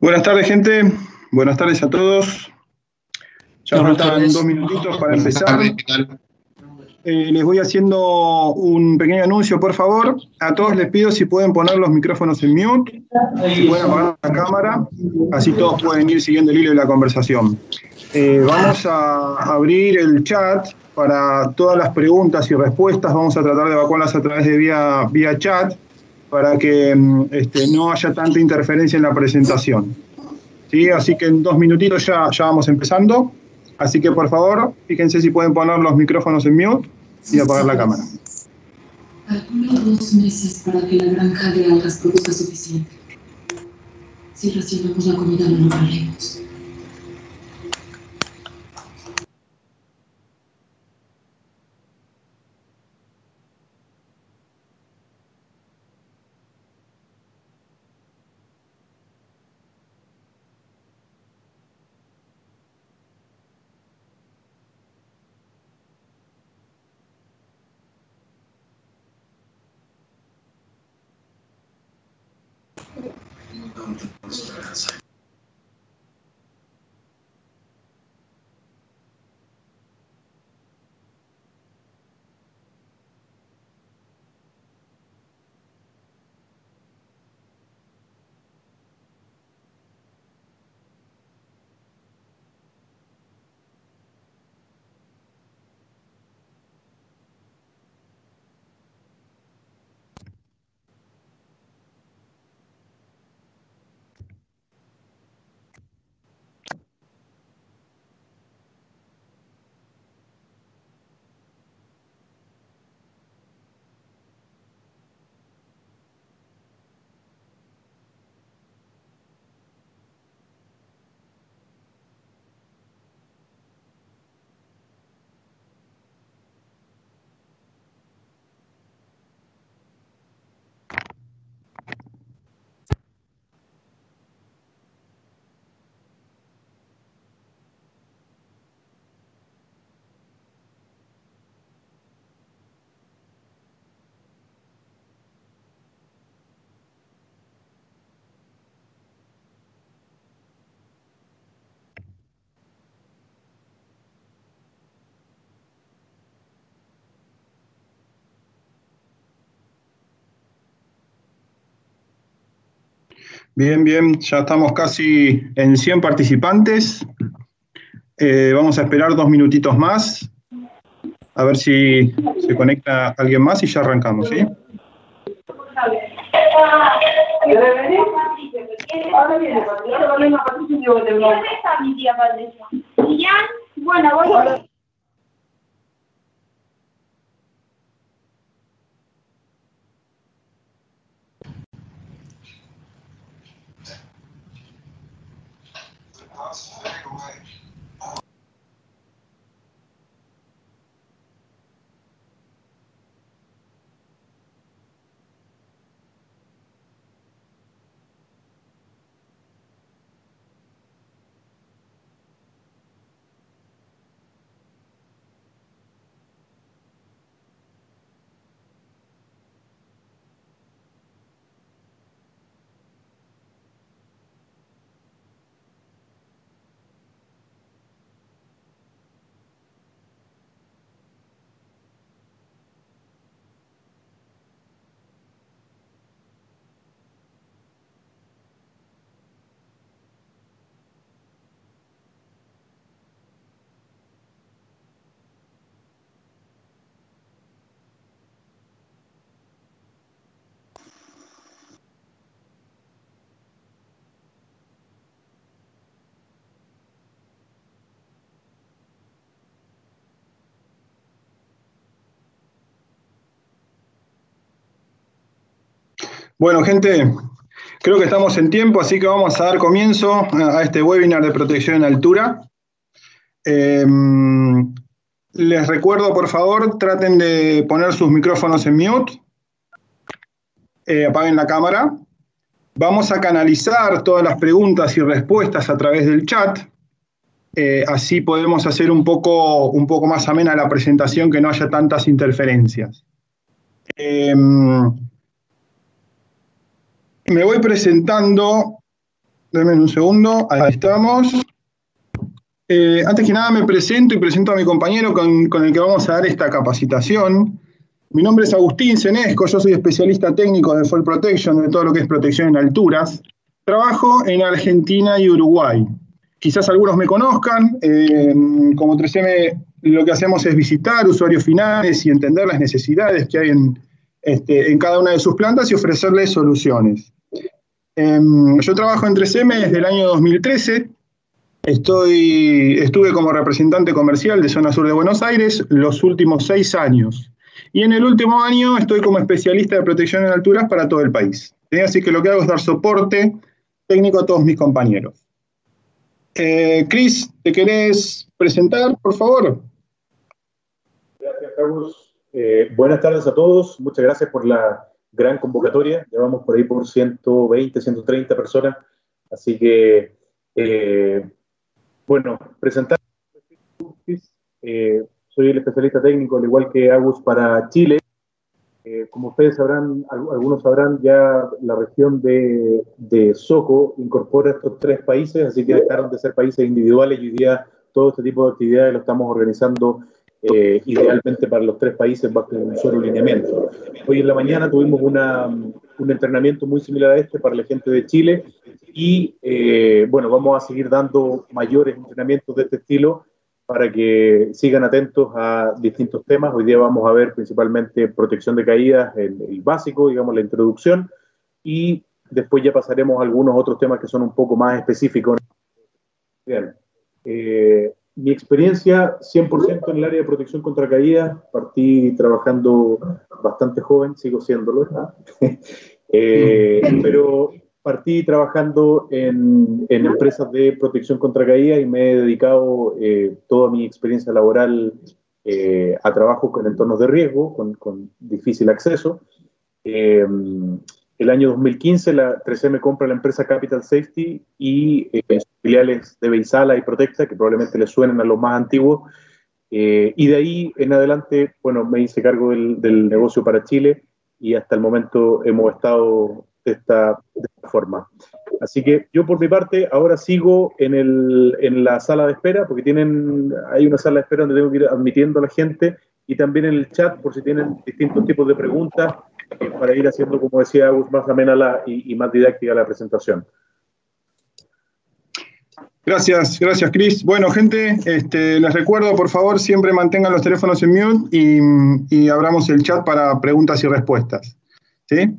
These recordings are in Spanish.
Buenas tardes, gente. Buenas tardes a todos. Ya faltan 2 minutitos para empezar. Les voy haciendo un pequeño anuncio, por favor. A todos les pido si pueden poner los micrófonos en mute, si pueden apagar la cámara, así todos pueden ir siguiendo el hilo de la conversación. Vamos a abrir el chat para todas las preguntas y respuestas. Vamos a tratar de evacuarlas a través de vía chat, para que no haya tanta interferencia en la presentación. ¿Sí? Así que en 2 minutitos ya vamos empezando. Así que por favor, fíjense si pueden poner los micrófonos en mute y apagar la cámara. Calculo 2 meses para que la granja de algas produzca suficiente. Si racionamos la comida, lo lograremos. Bien, ya estamos casi en 100 participantes. Vamos a esperar 2 minutitos más, a ver si se conecta alguien más y ya arrancamos, ¿sí? Bueno, voy. Bueno, gente, creo que estamos en tiempo, así que vamos a dar comienzo a este webinar de protección en altura. Les recuerdo, por favor, traten de poner sus micrófonos en mute. Apaguen la cámara. Vamos a canalizar todas las preguntas y respuestas a través del chat. Así podemos hacer un poco más amena la presentación, que no haya tantas interferencias. Me voy presentando. denme un segundo, ahí estamos. Antes que nada me presento y presento a mi compañero con el que vamos a dar esta capacitación. Mi nombre es Agustín Senesco, yo soy especialista técnico de Fall Protection, de todo lo que es protección en alturas. Trabajo en Argentina y Uruguay. Quizás algunos me conozcan, como 3M lo que hacemos es visitar usuarios finales y entender las necesidades que hay en cada una de sus plantas y ofrecerles soluciones. Yo trabajo en 3M desde el año 2013. Estuve como representante comercial de Zona Sur de Buenos Aires los últimos 6 años. Y en el último año estoy como especialista de protección en alturas para todo el país. Así que lo que hago es dar soporte técnico a todos mis compañeros. Cris, ¿te querés presentar, por favor? Gracias, Carlos. Buenas tardes a todos. Muchas gracias por la gran convocatoria. Llevamos por ahí por 120, 130 personas. Así que... bueno, presentar, soy el especialista técnico, al igual que Agus, para Chile. Como ustedes sabrán, algunos sabrán, ya la región de SOCO incorpora estos 3 países, así que dejaron de ser países individuales y hoy día todo este tipo de actividades lo estamos organizando idealmente para los 3 países bajo un solo lineamiento. Hoy en la mañana tuvimos un entrenamiento muy similar a este para la gente de Chile y bueno, vamos a seguir dando mayores entrenamientos de este estilo para que sigan atentos a distintos temas. Hoy día vamos a ver principalmente protección de caídas, el básico, digamos, la introducción, y después ya pasaremos a algunos otros temas que son un poco más específicos. Bien. Mi experiencia 100% en el área de protección contra caídas, partí trabajando bastante joven, sigo siéndolo, pero partí trabajando en empresas de protección contra caídas y me he dedicado toda mi experiencia laboral a trabajo con entornos de riesgo, con difícil acceso. El año 2015 la 3M compra la empresa Capital Safety y sus filiales de Beisala y Protecta, que probablemente les suenen a los más antiguos, y de ahí en adelante, bueno, me hice cargo del negocio para Chile y hasta el momento hemos estado de esta forma. Así que yo por mi parte ahora sigo en la sala de espera, porque hay una sala de espera donde tengo que ir admitiendo a la gente, y también en el chat por si tienen distintos tipos de preguntas, para ir haciendo, como decía Agus, más amena y más didáctica la presentación. Gracias, Cris. Bueno, gente, les recuerdo, por favor, siempre mantengan los teléfonos en mute y abramos el chat para preguntas y respuestas. ¿Sí?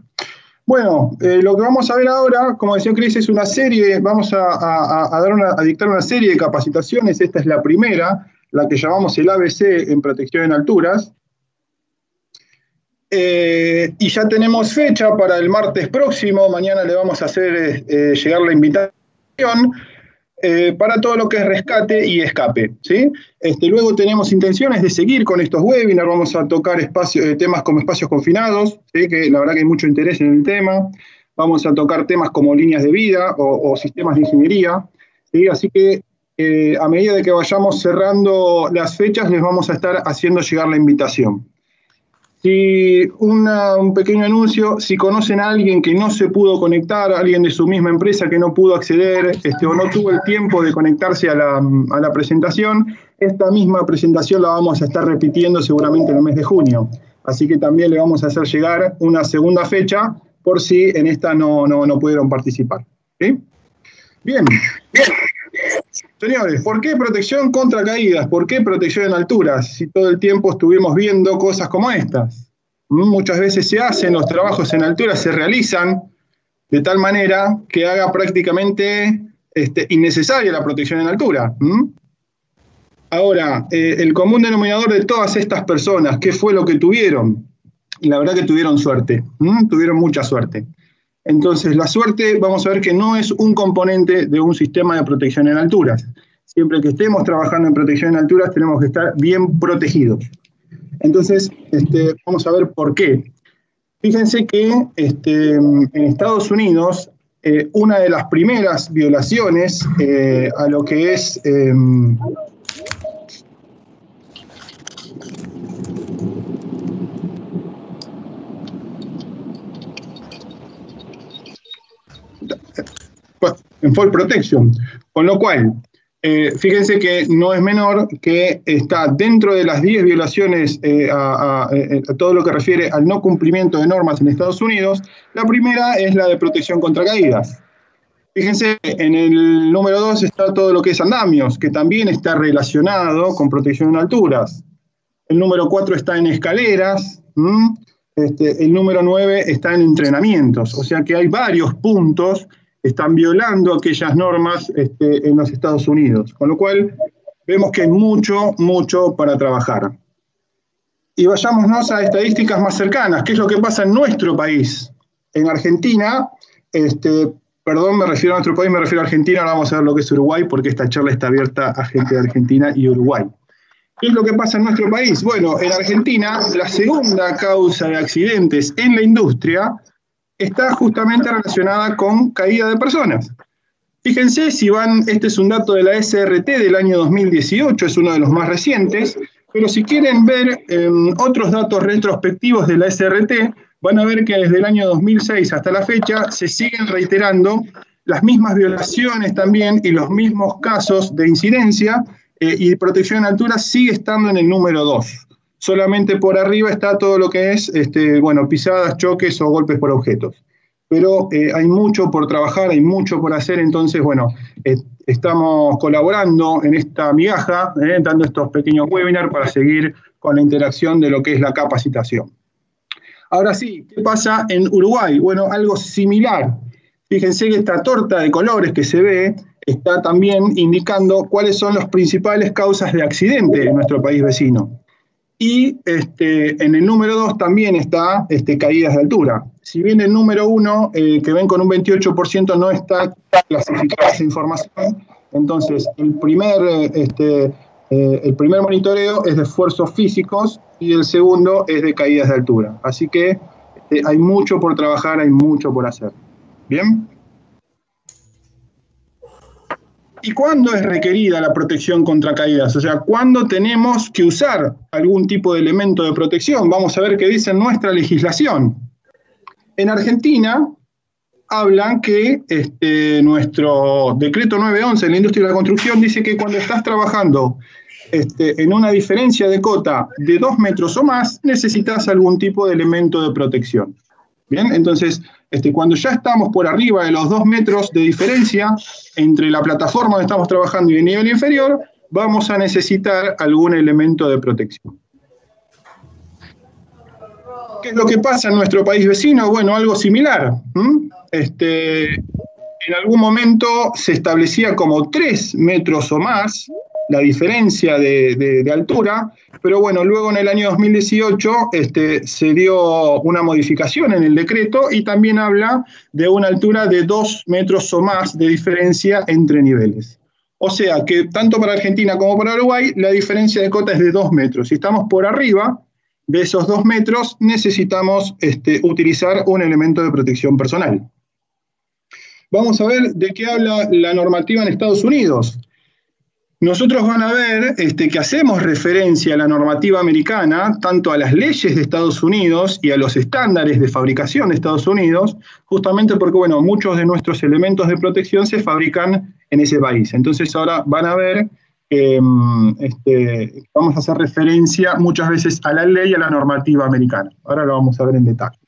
Bueno, lo que vamos a ver ahora, como decía Cris, es una serie, vamos a dictar una serie de capacitaciones. Esta es la primera, la que llamamos el ABC en protección en alturas. Y ya tenemos fecha para el martes próximo. Mañana le vamos a hacer llegar la invitación para todo lo que es rescate y escape, ¿sí? Luego tenemos intenciones de seguir con estos webinars. Vamos a tocar temas como espacios confinados, ¿sí? Que la verdad que hay mucho interés en el tema. Vamos a tocar temas como líneas de vida o sistemas de ingeniería, ¿sí? Así que a medida de que vayamos cerrando las fechas, les vamos a estar haciendo llegar la invitación. Un pequeño anuncio: si conocen a alguien que no se pudo conectar, alguien de su misma empresa que no pudo acceder o no tuvo el tiempo de conectarse a la presentación, esta misma presentación la vamos a estar repitiendo seguramente en el mes de junio. Así que también le vamos a hacer llegar una segunda fecha por si en esta no pudieron participar. ¿Sí? Bien. Señores, ¿por qué protección contra caídas? ¿Por qué protección en alturas? Si todo el tiempo estuvimos viendo cosas como estas. Muchas veces se hacen, los trabajos en alturas se realizan de tal manera que haga prácticamente innecesaria la protección en altura. Ahora, el común denominador de todas estas personas, ¿qué fue lo que tuvieron? Y la verdad que tuvieron suerte, tuvieron mucha suerte. Entonces, la suerte, vamos a ver que no es un componente de un sistema de protección en alturas. Siempre que estemos trabajando en protección en alturas, tenemos que estar bien protegidos. Entonces, vamos a ver por qué. Fíjense que en Estados Unidos, una de las primeras violaciones a lo que es... en fall protection. Con lo cual, fíjense que no es menor que está dentro de las 10 violaciones a todo lo que refiere al no cumplimiento de normas en Estados Unidos. La primera es la de protección contra caídas. Fíjense, en el número 2 está todo lo que es andamios, que también está relacionado con protección en alturas. El número 4 está en escaleras. El número 9 está en entrenamientos. O sea que hay varios puntos que están violando aquellas normas en los Estados Unidos. Con lo cual, vemos que hay mucho para trabajar. Y vayámonos a estadísticas más cercanas. ¿Qué es lo que pasa en nuestro país? En Argentina, perdón, me refiero a nuestro país, me refiero a Argentina, ahora vamos a ver lo que es Uruguay, porque esta charla está abierta a gente de Argentina y Uruguay. ¿Qué es lo que pasa en nuestro país? Bueno, en Argentina, la segunda causa de accidentes en la industria está justamente relacionada con caída de personas. Fíjense, si van, este es un dato de la SRT del año 2018, es uno de los más recientes, pero si quieren ver otros datos retrospectivos de la SRT, van a ver que desde el año 2006 hasta la fecha se siguen reiterando las mismas violaciones también y los mismos casos de incidencia, y protección en altura sigue estando en el número 2. Solamente por arriba está todo lo que es pisadas, choques o golpes por objetos. Pero hay mucho por trabajar, hay mucho por hacer, entonces, estamos colaborando en esta migaja, dando estos pequeños webinars para seguir con la interacción de lo que es la capacitación. Ahora sí, ¿qué pasa en Uruguay? Bueno, algo similar. Fíjense que esta torta de colores que se ve está también indicando cuáles son las principales causas de accidente en nuestro país vecino. Y en el número 2 también está caídas de altura. Si bien el número 1, que ven con un 28%, no está clasificada esa información, entonces el primer monitoreo es de esfuerzos físicos y el segundo es de caídas de altura. Así que hay mucho por trabajar, hay mucho por hacer. ¿Bien? ¿Y cuándo es requerida la protección contra caídas? O sea, ¿cuándo tenemos que usar algún tipo de elemento de protección? Vamos a ver qué dice nuestra legislación. En Argentina hablan que nuestro decreto 911 en la industria de la construcción dice que cuando estás trabajando en una diferencia de cota de 2 metros o más, necesitas algún tipo de elemento de protección. Bien, entonces, cuando ya estamos por arriba de los 2 metros de diferencia entre la plataforma donde estamos trabajando y el nivel inferior, vamos a necesitar algún elemento de protección. ¿Qué es lo que pasa en nuestro país vecino? Bueno, algo similar. En algún momento se establecía como 3 metros o más la diferencia de altura, pero bueno, luego en el año 2018 se dio una modificación en el decreto y también habla de una altura de 2 metros o más de diferencia entre niveles. O sea que tanto para Argentina como para Uruguay la diferencia de cota es de 2 metros. Si estamos por arriba de esos 2 metros, necesitamos utilizar un elemento de protección personal. Vamos a ver de qué habla la normativa en Estados Unidos. Nosotros van a ver que hacemos referencia a la normativa americana, tanto a las leyes de Estados Unidos y a los estándares de fabricación de Estados Unidos, justamente porque, bueno, muchos de nuestros elementos de protección se fabrican en ese país. Entonces ahora van a ver que vamos a hacer referencia muchas veces a la ley y a la normativa americana. Ahora lo vamos a ver en detalle.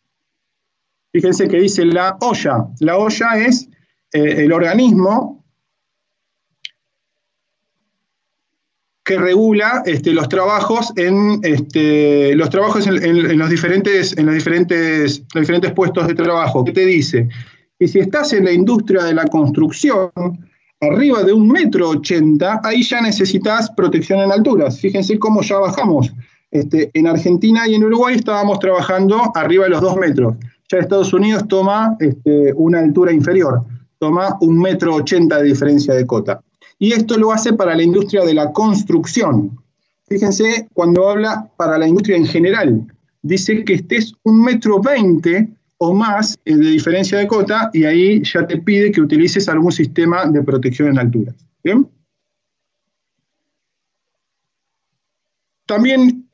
Fíjense que dice la OSHA. La OSHA es el organismo que regula los trabajos en los diferentes puestos de trabajo. ¿Qué te dice? Que si estás en la industria de la construcción, arriba de 1,80 m, ahí ya necesitas protección en alturas. Fíjense cómo ya bajamos. En Argentina y en Uruguay estábamos trabajando arriba de los 2 metros. Ya Estados Unidos toma una altura inferior, toma 1,80 m de diferencia de cota. Y esto lo hace para la industria de la construcción. Fíjense, cuando habla para la industria en general, dice que estés 1,20 m o más de diferencia de cota, y ahí ya te pide que utilices algún sistema de protección en alturas. ¿Bien? También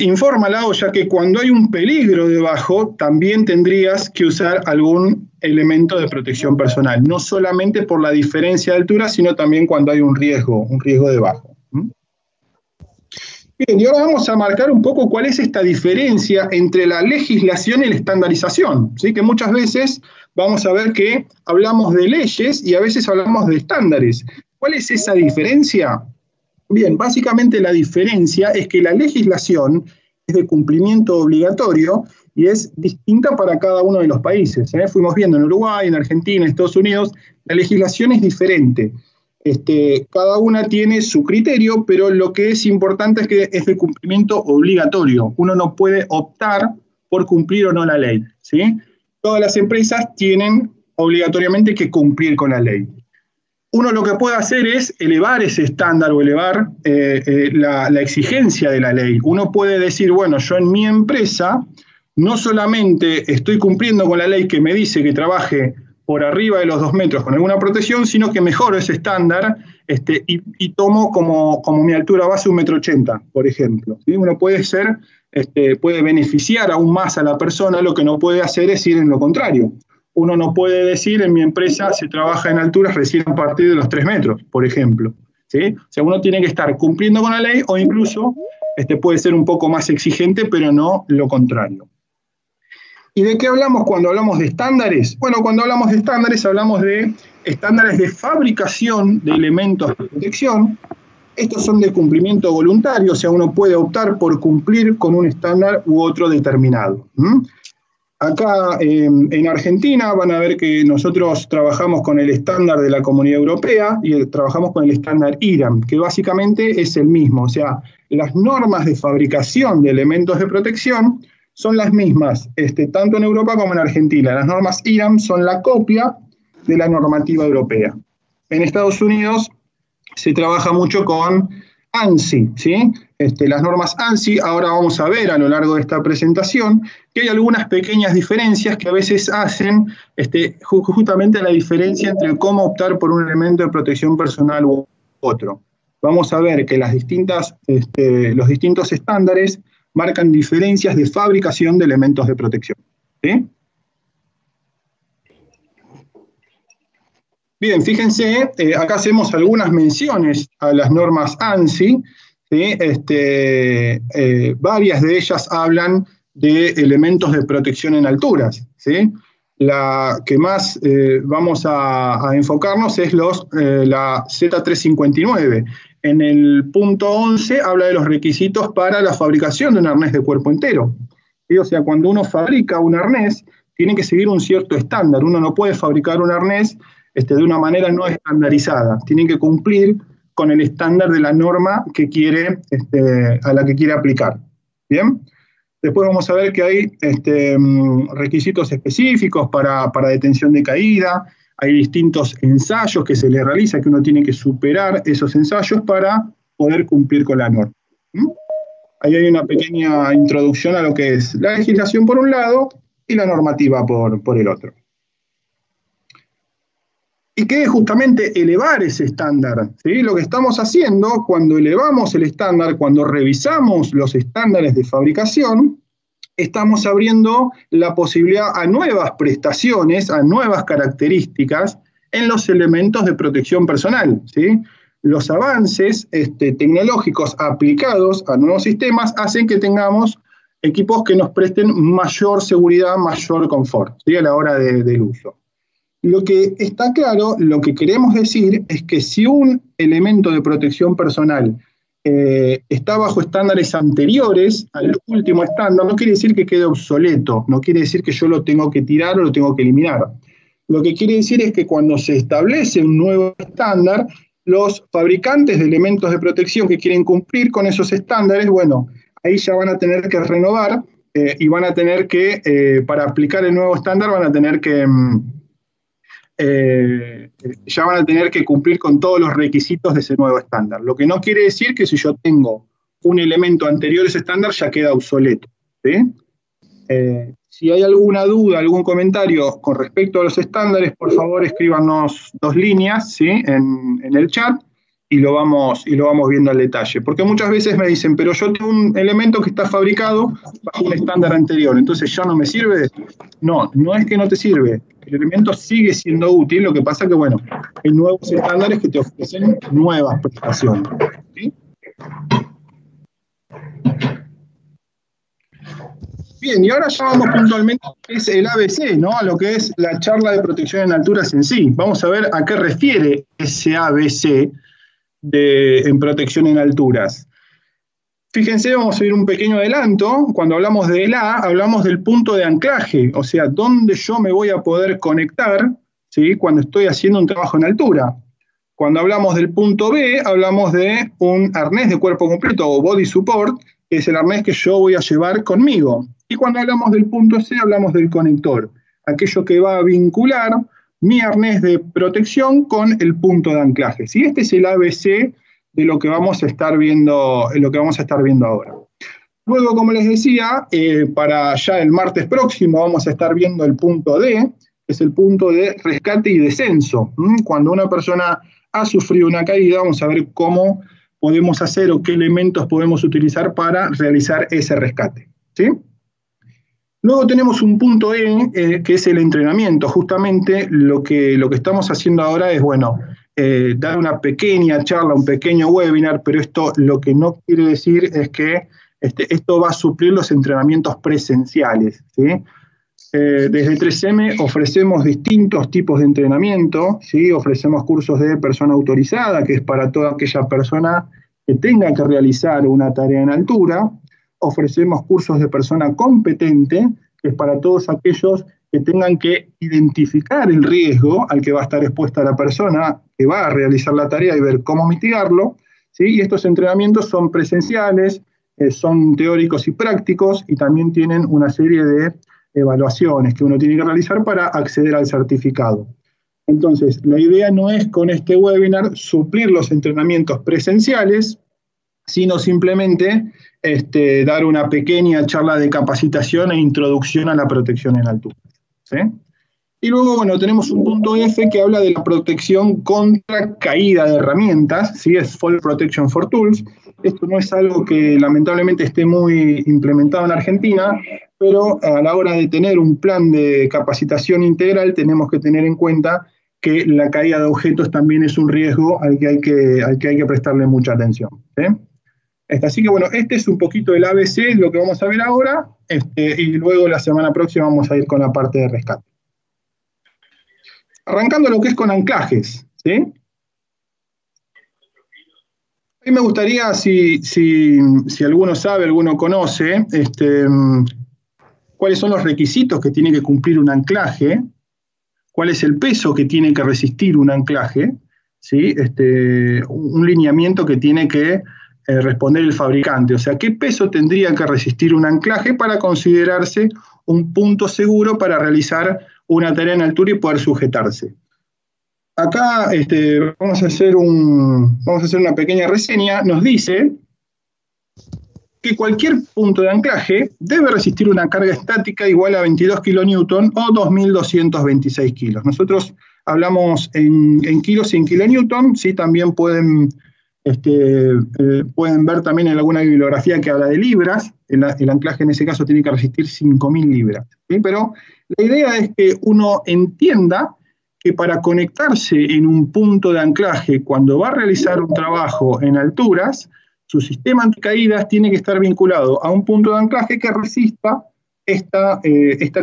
informa la OSHA que cuando hay un peligro debajo, también tendrías que usar algún elemento de protección personal, no solamente por la diferencia de altura, sino también cuando hay un riesgo debajo. Bien, y ahora vamos a marcar un poco cuál es esta diferencia entre la legislación y la estandarización, ¿sí? Que muchas veces vamos a ver que hablamos de leyes y a veces hablamos de estándares. ¿Cuál es esa diferencia? Bien, básicamente la diferencia es que la legislación es de cumplimiento obligatorio y es distinta para cada uno de los países. Fuimos viendo en Uruguay, en Argentina, en Estados Unidos, la legislación es diferente. Cada una tiene su criterio, pero lo que es importante es que es de cumplimiento obligatorio. Uno no puede optar por cumplir o no la ley, ¿sí? Todas las empresas tienen obligatoriamente que cumplir con la ley. Uno lo que puede hacer es elevar ese estándar o elevar la exigencia de la ley. Uno puede decir, bueno, yo en mi empresa no solamente estoy cumpliendo con la ley que me dice que trabaje por arriba de los 2 metros con alguna protección, sino que mejoro ese estándar y tomo como mi altura base 1,80 m, por ejemplo. ¿Sí? Uno puede beneficiar aún más a la persona, lo que no puede hacer es ir en lo contrario. Uno no puede decir, en mi empresa se trabaja en alturas recién a partir de los 3 metros, por ejemplo. ¿Sí? O sea, uno tiene que estar cumpliendo con la ley o incluso puede ser un poco más exigente, pero no lo contrario. ¿Y de qué hablamos cuando hablamos de estándares? Bueno, cuando hablamos de estándares, hablamos de estándares de fabricación de elementos de protección. Estos son de cumplimiento voluntario, o sea, uno puede optar por cumplir con un estándar u otro determinado. Acá en Argentina van a ver que nosotros trabajamos con el estándar de la Comunidad Europea y trabajamos con el estándar IRAM, que básicamente es el mismo. O sea, las normas de fabricación de elementos de protección son las mismas, tanto en Europa como en Argentina. Las normas IRAM son la copia de la normativa europea. En Estados Unidos se trabaja mucho con ANSI, ¿sí? Las normas ANSI, ahora vamos a ver a lo largo de esta presentación que hay algunas pequeñas diferencias que a veces hacen justamente la diferencia entre cómo optar por un elemento de protección personal u otro. Vamos a ver que los distintos estándares marcan diferencias de fabricación de elementos de protección. ¿Sí? Bien, fíjense, acá hacemos algunas menciones a las normas ANSI, ¿sí? Varias de ellas hablan de elementos de protección en alturas, ¿sí? La que más vamos a enfocarnos es la Z359. En el punto 11 habla de los requisitos para la fabricación de un arnés de cuerpo entero. ¿Sí? O sea, cuando uno fabrica un arnés, tiene que seguir un cierto estándar. Uno no puede fabricar un arnés de una manera no estandarizada. Tiene que cumplir con el estándar de la norma que quiere, a la que quiere aplicar. ¿Bien? Después vamos a ver que hay requisitos específicos para detención de caída. Hay distintos ensayos que se le realiza, que uno tiene que superar esos ensayos para poder cumplir con la norma. Ahí hay una pequeña introducción a lo que es la legislación por un lado y la normativa por el otro. Y que es justamente elevar ese estándar, ¿sí? Lo que estamos haciendo cuando elevamos el estándar, cuando revisamos los estándares de fabricación, estamos abriendo la posibilidad a nuevas prestaciones, a nuevas características en los elementos de protección personal, ¿sí? Los avances tecnológicos aplicados a nuevos sistemas hacen que tengamos equipos que nos presten mayor seguridad, mayor confort, ¿sí? A la hora del uso. Lo que está claro, lo que queremos decir es que si un elemento de protección personal está bajo estándares anteriores al último estándar, no quiere decir que quede obsoleto, no quiere decir que yo lo tengo que tirar o lo tengo que eliminar. Lo que quiere decir es que cuando se establece un nuevo estándar, los fabricantes de elementos de protección que quieren cumplir con esos estándares, bueno, ahí ya van a tener que renovar y van a tener que, para aplicar el nuevo estándar, van a tener que... ya van a tener que cumplir con todos los requisitos de ese nuevo estándar. Lo que no quiere decir que si yo tengo un elemento anterior a ese estándar ya queda obsoleto. ¿Sí? Si hay alguna duda, algún comentario con respecto a los estándares, por favor escríbanos 2 líneas, ¿sí? en el chat y lo vamos viendo al detalle. Porque muchas veces me dicen, pero yo tengo un elemento que está fabricado bajo un estándar anterior, entonces ya no me sirve. No, no es que no te sirve. El elemento sigue siendo útil, lo que pasa que, bueno, hay nuevos estándares que te ofrecen nuevas prestaciones. ¿Sí? Bien, y ahora ya vamos puntualmente a lo que es el ABC, ¿no? A lo que es la charla de protección en alturas en sí. Vamos a ver a qué refiere ese ABC en protección en alturas. Fíjense, vamos a ver un pequeño adelanto. Cuando hablamos del A, hablamos del punto de anclaje, o sea, dónde yo me voy a poder conectar, ¿sí? Cuando estoy haciendo un trabajo en altura. Cuando hablamos del punto B, hablamos de un arnés de cuerpo completo o body support, que es el arnés que yo voy a llevar conmigo. Y cuando hablamos del punto C, hablamos del conector, aquello que va a vincular mi arnés de protección con el punto de anclaje. ¿Sí? Este es el ABC de lo que vamos a estar viendo, ahora. Luego, como les decía, para ya el martes próximo vamos a estar viendo el punto D, que es el punto de rescate y descenso. Cuando una persona ha sufrido una caída, vamos a ver cómo podemos hacer o qué elementos podemos utilizar para realizar ese rescate. ¿Sí? Luego tenemos un punto E, que es el entrenamiento. Justamente lo que estamos haciendo ahora es, bueno, dar una pequeña charla, un pequeño webinar, pero esto lo que no quiere decir es que esto va a suplir los entrenamientos presenciales, ¿sí? Desde 3M ofrecemos distintos tipos de entrenamiento, ¿sí? Ofrecemos cursos de persona autorizada, que es para toda aquella persona que tenga que realizar una tarea en altura. Ofrecemos cursos de persona competente, que es para todos aquellos que tengan que identificar el riesgo al que va a estar expuesta la persona que va a realizar la tarea y ver cómo mitigarlo, ¿sí? Y estos entrenamientos son presenciales, son teóricos y prácticos, y también tienen una serie de evaluaciones que uno tiene que realizar para acceder al certificado. Entonces, la idea no es con este webinar suplir los entrenamientos presenciales, sino simplemente dar una pequeña charla de capacitación e introducción a la protección en altura. ¿Sí? Y luego, bueno, tenemos un punto F que habla de la protección contra caída de herramientas, ¿sí? Es Fall Protection for Tools. Esto no es algo que lamentablemente esté muy implementado en Argentina, pero a la hora de tener un plan de capacitación integral tenemos que tener en cuenta que la caída de objetos también es un riesgo al que hay que prestarle mucha atención. ¿Sí? Así que bueno, este es un poquito el ABC, lo que vamos a ver ahora, y luego la semana próxima vamos a ir con la parte de rescate. Arrancando lo que es con anclajes, ¿sí? A mí me gustaría, si alguno sabe, alguno conoce, cuáles son los requisitos que tiene que cumplir un anclaje, cuál es el peso que tiene que resistir un anclaje, ¿sí? Un lineamiento que tiene que responder el fabricante, o sea, qué peso tendría que resistir un anclaje para considerarse un punto seguro para realizar una tarea en altura y poder sujetarse. Acá vamos a hacer una pequeña reseña. Nos dice que cualquier punto de anclaje debe resistir una carga estática igual a 22 kN o 2.226 kilos. Nosotros hablamos en kilos y en kilonewton, sí, también pueden ver también en alguna bibliografía que habla de libras. El anclaje en ese caso tiene que resistir 5.000 libras, ¿sí? Pero la idea es que uno entienda que para conectarse en un punto de anclaje, cuando va a realizar un trabajo en alturas, su sistema anticaídas tiene que estar vinculado a un punto de anclaje que resista esta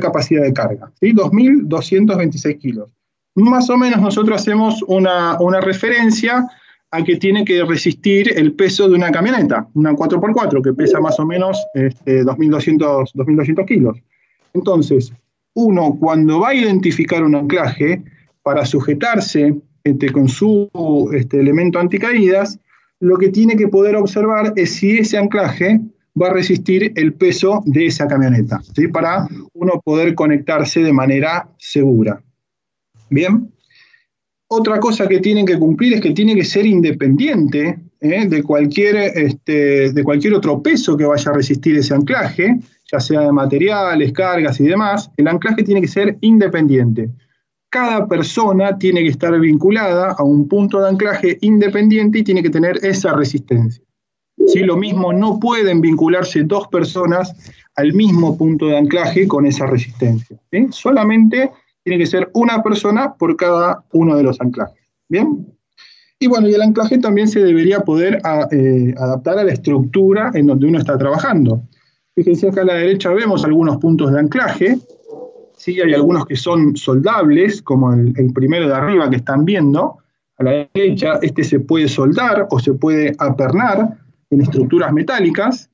capacidad de carga, ¿sí? 2.226 kilos. Más o menos nosotros hacemos una referencia a que tiene que resistir el peso de una camioneta, una 4x4, que pesa más o menos 2.200 kilos. Entonces, uno cuando va a identificar un anclaje, para sujetarse con su elemento anticaídas, lo que tiene que poder observar es si ese anclaje va a resistir el peso de esa camioneta, ¿sí? Para uno poder conectarse de manera segura. Bien. Otra cosa que tienen que cumplir es que tiene que ser independiente de cualquier otro peso que vaya a resistir ese anclaje, ya sea de materiales, cargas y demás. El anclaje tiene que ser independiente. cada persona tiene que estar vinculada a un punto de anclaje independiente y tiene que tener esa resistencia. ¿Sí? Lo mismo, no pueden vincularse dos personas al mismo punto de anclaje con esa resistencia. ¿Sí? Solamente tiene que ser una persona por cada uno de los anclajes. ¿Bien? Y bueno, y el anclaje también se debería poder adaptar a la estructura en donde uno está trabajando. Fíjense acá a la derecha vemos algunos puntos de anclaje. Sí, hay algunos que son soldables, como el primero de arriba que están viendo. A la derecha, este se puede soldar o se puede apernar en estructuras metálicas.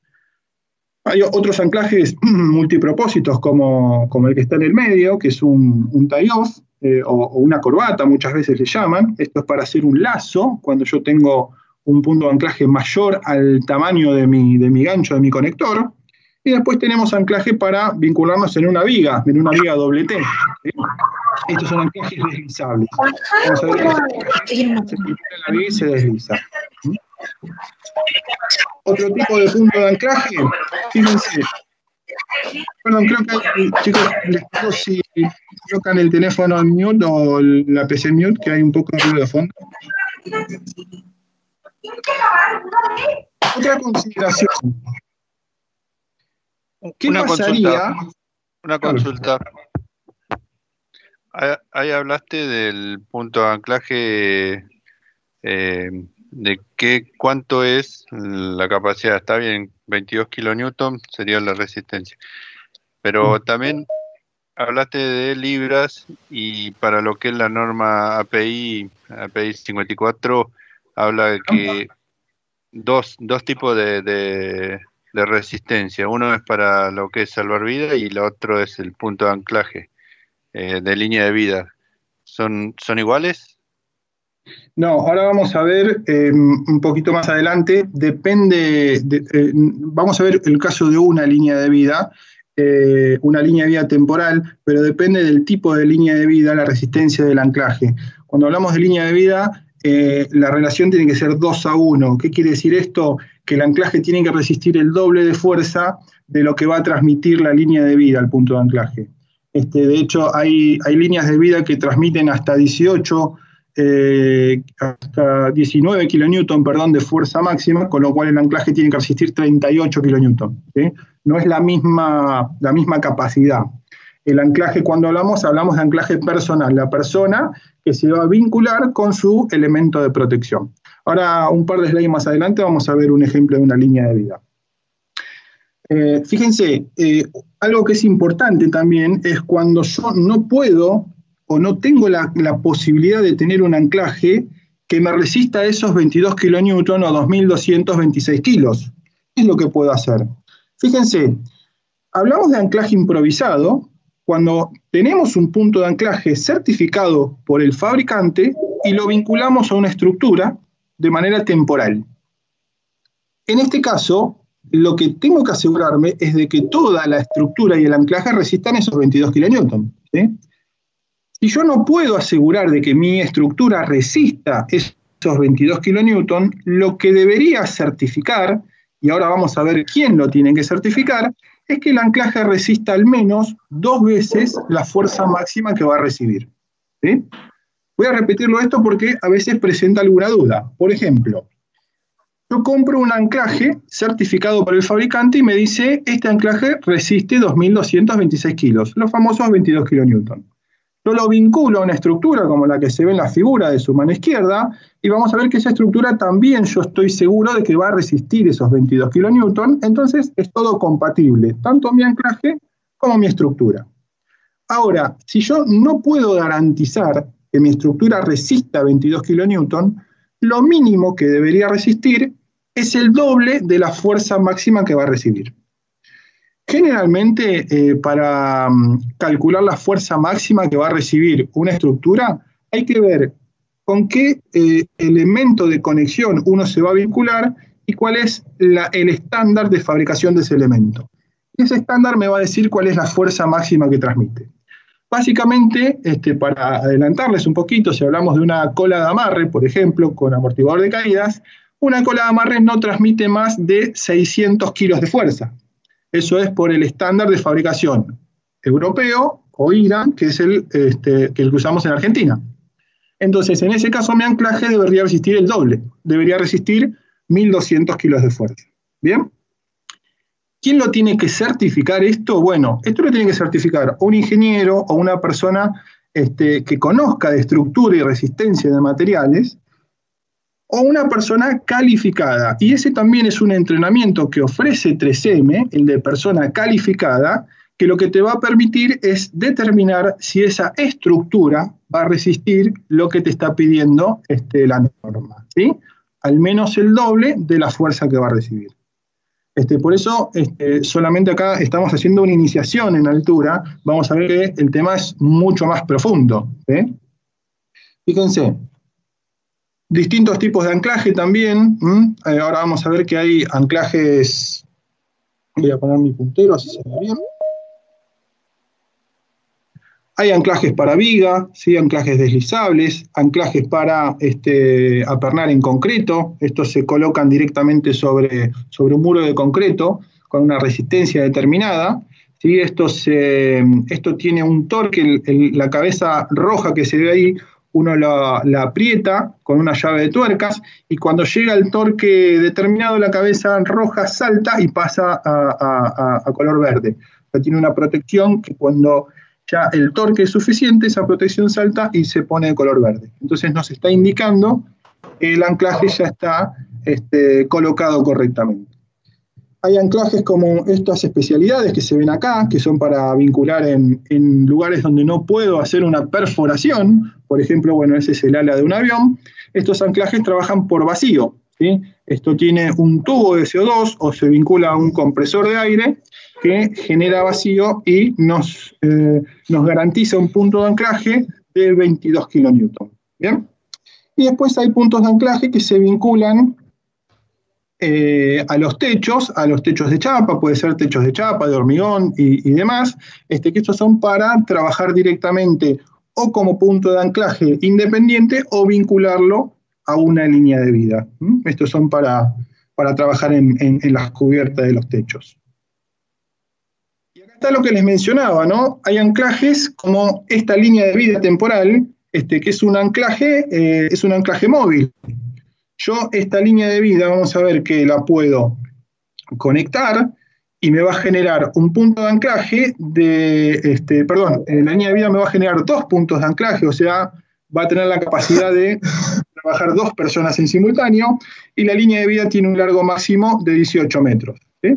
Hay otros anclajes multipropósitos, como el que está en el medio, que es un tie-off, o una corbata, muchas veces le llaman. Esto es para hacer un lazo, cuando yo tengo un punto de anclaje mayor al tamaño de mi gancho, de mi conector. Y después tenemos anclaje para vincularnos en una viga doble T. ¿Sí? Estos son anclajes deslizables. Vamos a ver que se vincula en la viga y se desliza. ¿Sí? Otro tipo de punto de anclaje, fíjense. Perdón, creo que chicos, les pido si colocan el teléfono en mute o la PC en mute, que hay un poco de ruido de fondo. Otra consideración. ¿Qué pasaría? Una consulta. Ahí hablaste del punto de anclaje, de cuánto es la capacidad. Está bien, 22 kilonewton sería la resistencia. Pero también hablaste de libras, y para lo que es la norma API 54, habla de que dos tipos de resistencia. Uno es para lo que es salvar vida y el otro es el punto de anclaje de línea de vida. ¿Son iguales? No, ahora vamos a ver un poquito más adelante. Vamos a ver el caso de una línea de vida temporal, pero depende del tipo de línea de vida, la resistencia del anclaje. Cuando hablamos de línea de vida, la relación tiene que ser 2:1. ¿Qué quiere decir esto? Que el anclaje tiene que resistir el doble de fuerza de lo que va a transmitir la línea de vida al punto de anclaje. De hecho, hay líneas de vida que transmiten hasta 19 kilonewton, de fuerza máxima, con lo cual el anclaje tiene que resistir 38 kilonewton. ¿Sí? No es la misma capacidad. El anclaje, cuando hablamos de anclaje personal, la persona que se va a vincular con su elemento de protección. Ahora, un par de slides más adelante, vamos a ver un ejemplo de una línea de vida. Fíjense, algo que es importante también es cuando yo no puedo o no tengo la posibilidad de tener un anclaje que me resista esos 22 kilonewton o 2.226 kilos. ¿Qué es lo que puedo hacer? Fíjense, hablamos de anclaje improvisado cuando tenemos un punto de anclaje certificado por el fabricante y lo vinculamos a una estructura de manera temporal. En este caso, lo que tengo que asegurarme es de que toda la estructura y el anclaje resistan esos 22 kilonewton. ¿Sí? Si yo no puedo asegurar de que mi estructura resista esos 22 kilonewton, lo que debería certificar, y ahora vamos a ver quién lo tiene que certificar, es que el anclaje resista al menos 2 veces la fuerza máxima que va a recibir. ¿Sí? Voy a repetirlo esto porque a veces presenta alguna duda. Por ejemplo, yo compro un anclaje certificado por el fabricante y me dice, este anclaje resiste 2.226 kilos, los famosos 22 kilonewton. Yo lo vinculo a una estructura como la que se ve en la figura de su mano izquierda, y vamos a ver que esa estructura también yo estoy seguro de que va a resistir esos 22 kilonewton, entonces es todo compatible, tanto mi anclaje como mi estructura. Ahora, si yo no puedo garantizar que mi estructura resista 22 kilonewton, lo mínimo que debería resistir es el doble de la fuerza máxima que va a recibir. Generalmente, para calcular la fuerza máxima que va a recibir una estructura, hay que ver con qué elemento de conexión uno se va a vincular y cuál es el estándar de fabricación de ese elemento. Ese estándar me va a decir cuál es la fuerza máxima que transmite. Básicamente, para adelantarles un poquito, si hablamos de una cola de amarre, por ejemplo, con amortiguador de caídas, una cola de amarre no transmite más de 600 kilos de fuerza. Eso es por el estándar de fabricación europeo o IRA, que es el que usamos en Argentina. Entonces, en ese caso, mi anclaje debería resistir el doble, debería resistir 1.200 kilos de fuerza. ¿Bien? ¿Quién lo tiene que certificar esto? Bueno, esto lo tiene que certificar un ingeniero o una persona que conozca de estructura y resistencia de materiales, o una persona calificada. Y ese también es un entrenamiento que ofrece 3M, el de persona calificada, que lo que te va a permitir es determinar si esa estructura va a resistir lo que te está pidiendo la norma, ¿sí? Al menos el doble de la fuerza que va a recibir. Por eso, solamente acá estamos haciendo una iniciación en altura. Vamos a ver que el tema es mucho más profundo, ¿sí? Fíjense, distintos tipos de anclaje también. Ahora vamos a ver que hay anclajes. Voy a poner mi puntero, así se ve bien. Hay anclajes para viga, ¿sí? Anclajes deslizables, anclajes para apernar en concreto. Estos se colocan directamente sobre un muro de concreto con una resistencia determinada, ¿sí? Esto tiene un torque, la cabeza roja que se ve ahí, uno la aprieta con una llave de tuercas y cuando llega el torque determinado, la cabeza roja salta y pasa a color verde. O sea, tiene una protección que cuando ya el torque es suficiente, esa protección salta y se pone de color verde. Entonces nos está indicando que el anclaje ya está colocado correctamente. Hay anclajes como estas especialidades que se ven acá, que son para vincular en lugares donde no puedo hacer una perforación. Por ejemplo, bueno, ese es el ala de un avión. Estos anclajes trabajan por vacío, ¿sí? Esto tiene un tubo de CO2 o se vincula a un compresor de aire que genera vacío y nos garantiza un punto de anclaje de 22 kN. ¿Bien? Y después hay puntos de anclaje que se vinculan a los techos de chapa, puede ser techos de chapa, de hormigón y demás, que estos son para trabajar directamente o como punto de anclaje independiente o vincularlo a una línea de vida. Estos son para trabajar en las cubiertas de los techos. Y acá está lo que les mencionaba, ¿no? Hay anclajes como esta línea de vida temporal, que es un anclaje móvil. Yo esta línea de vida, vamos a ver que la puedo conectar y me va a generar un punto de anclaje la línea de vida me va a generar 2 puntos de anclaje, o sea, va a tener la capacidad de trabajar 2 personas en simultáneo, y la línea de vida tiene un largo máximo de 18 metros. ¿Sí?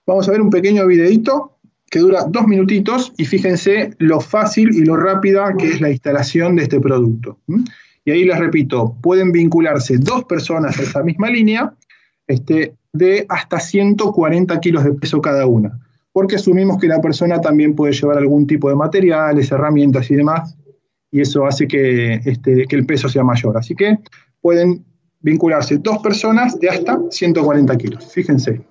Vamos a ver un pequeño videito que dura 2 minutitos, y fíjense lo fácil y lo rápida que es la instalación de este producto. Y ahí les repito, pueden vincularse 2 personas a esa misma línea, de hasta 140 kilos de peso cada una, porque asumimos que la persona también puede llevar algún tipo de materiales, herramientas y demás, y eso hace que el peso sea mayor. Así que pueden vincularse 2 personas de hasta 140 kilos, fíjense.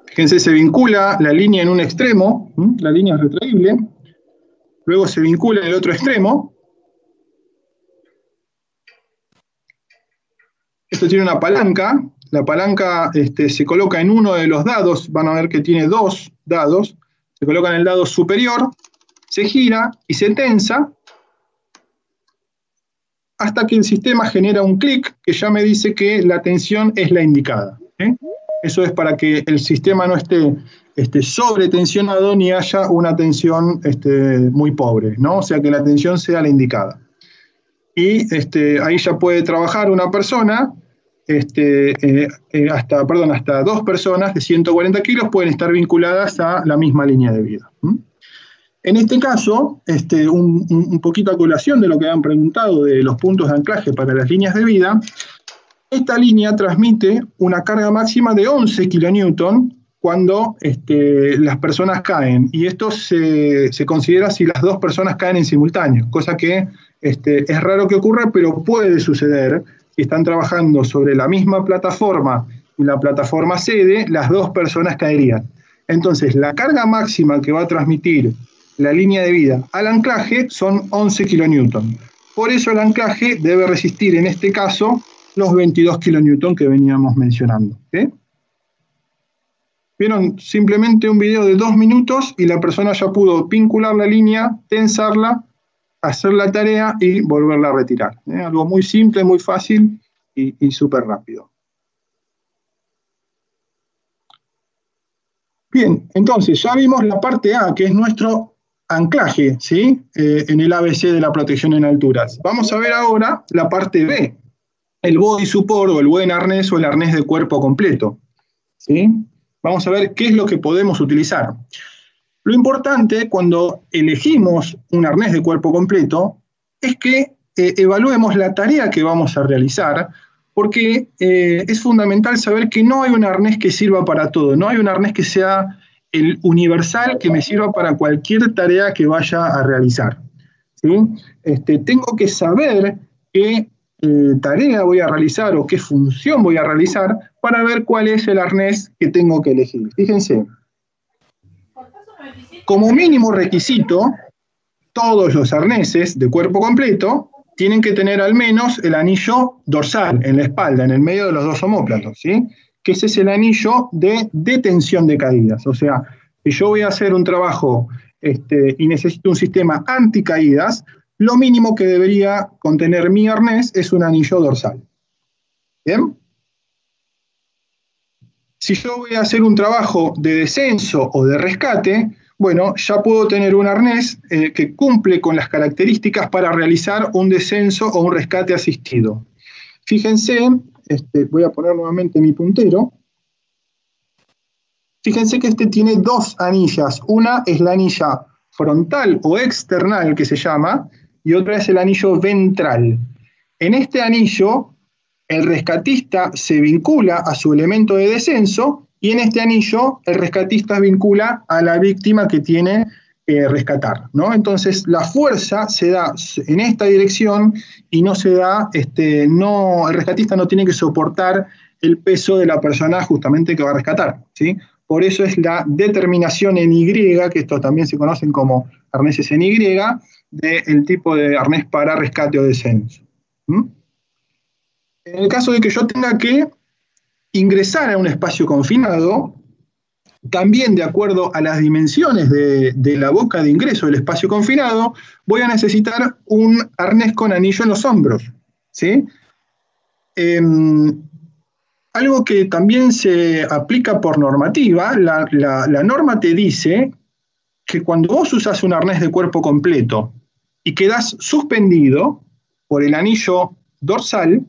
Fíjense, se vincula la línea en un extremo, la línea es retraíble, luego se vincula en el otro extremo. Esto tiene una palanca, la palanca se coloca en uno de los dados, van a ver que tiene 2 dados, se coloca en el dado superior, se gira y se tensa, hasta que el sistema genera un clic que ya me dice que la tensión es la indicada. Eso es para que el sistema no esté sobretensionado ni haya una tensión muy pobre, ¿no? O sea, que la tensión sea la indicada. Y ahí ya puede trabajar una persona, hasta 2 personas de 140 kilos pueden estar vinculadas a la misma línea de vida. En este caso, un poquito a colación de lo que han preguntado de los puntos de anclaje para las líneas de vida, esta línea transmite una carga máxima de 11 kN cuando las personas caen, y esto se considera si las 2 personas caen en simultáneo, cosa que es raro que ocurra, pero puede suceder. Si están trabajando sobre la misma plataforma y la plataforma cede, las 2 personas caerían. Entonces, la carga máxima que va a transmitir la línea de vida al anclaje son 11 kN. Por eso el anclaje debe resistir, en este caso, los 22 kN que veníamos mencionando. ¿Sí? Vieron simplemente un video de 2 minutos y la persona ya pudo vincular la línea, tensarla, hacer la tarea y volverla a retirar. Algo muy simple, muy fácil y súper rápido. Bien, entonces ya vimos la parte A, que es nuestro anclaje, ¿sí? En el ABC de la protección en alturas. Vamos a ver ahora la parte B, el body support o el buen arnés o el arnés de cuerpo completo, ¿sí? Vamos a ver qué es lo que podemos utilizar. Lo importante cuando elegimos un arnés de cuerpo completo es que evaluemos la tarea que vamos a realizar, porque es fundamental saber que no hay un arnés que sirva para todo, no hay un arnés que sea el universal que me sirva para cualquier tarea que vaya a realizar, ¿sí? Tengo que saber qué tarea voy a realizar o qué función voy a realizar para ver cuál es el arnés que tengo que elegir. Fíjense, como mínimo requisito, todos los arneses de cuerpo completo tienen que tener al menos el anillo dorsal en la espalda, en el medio de los dos omóplatos, ¿sí? Que ese es el anillo de detención de caídas. O sea, si yo voy a hacer un trabajo y necesito un sistema anticaídas, lo mínimo que debería contener mi arnés es un anillo dorsal. ¿Bien? Si yo voy a hacer un trabajo de descenso o de rescate, bueno, ya puedo tener un arnés que cumple con las características para realizar un descenso o un rescate asistido. Fíjense, voy a poner nuevamente mi puntero. Fíjense que tiene 2 anillas. Una es la anilla frontal o external, que se llama, y otra es el anillo ventral. En este anillo, el rescatista se vincula a su elemento de descenso, y en este anillo el rescatista vincula a la víctima que tiene que rescatar, ¿no? Entonces la fuerza se da en esta dirección y no se da, el rescatista no tiene que soportar el peso de la persona justamente que va a rescatar, ¿sí? Por eso es la determinación en Y, que estos también se conocen como arneses en Y, del tipo de arnés para rescate o descenso. En el caso de que yo tenga que ingresar a un espacio confinado, también de acuerdo a las dimensiones de la boca de ingreso del espacio confinado, voy a necesitar un arnés con anillo en los hombros, ¿sí? Algo que también se aplica por normativa, la norma te dice que cuando vos usás un arnés de cuerpo completo y quedás suspendido por el anillo dorsal,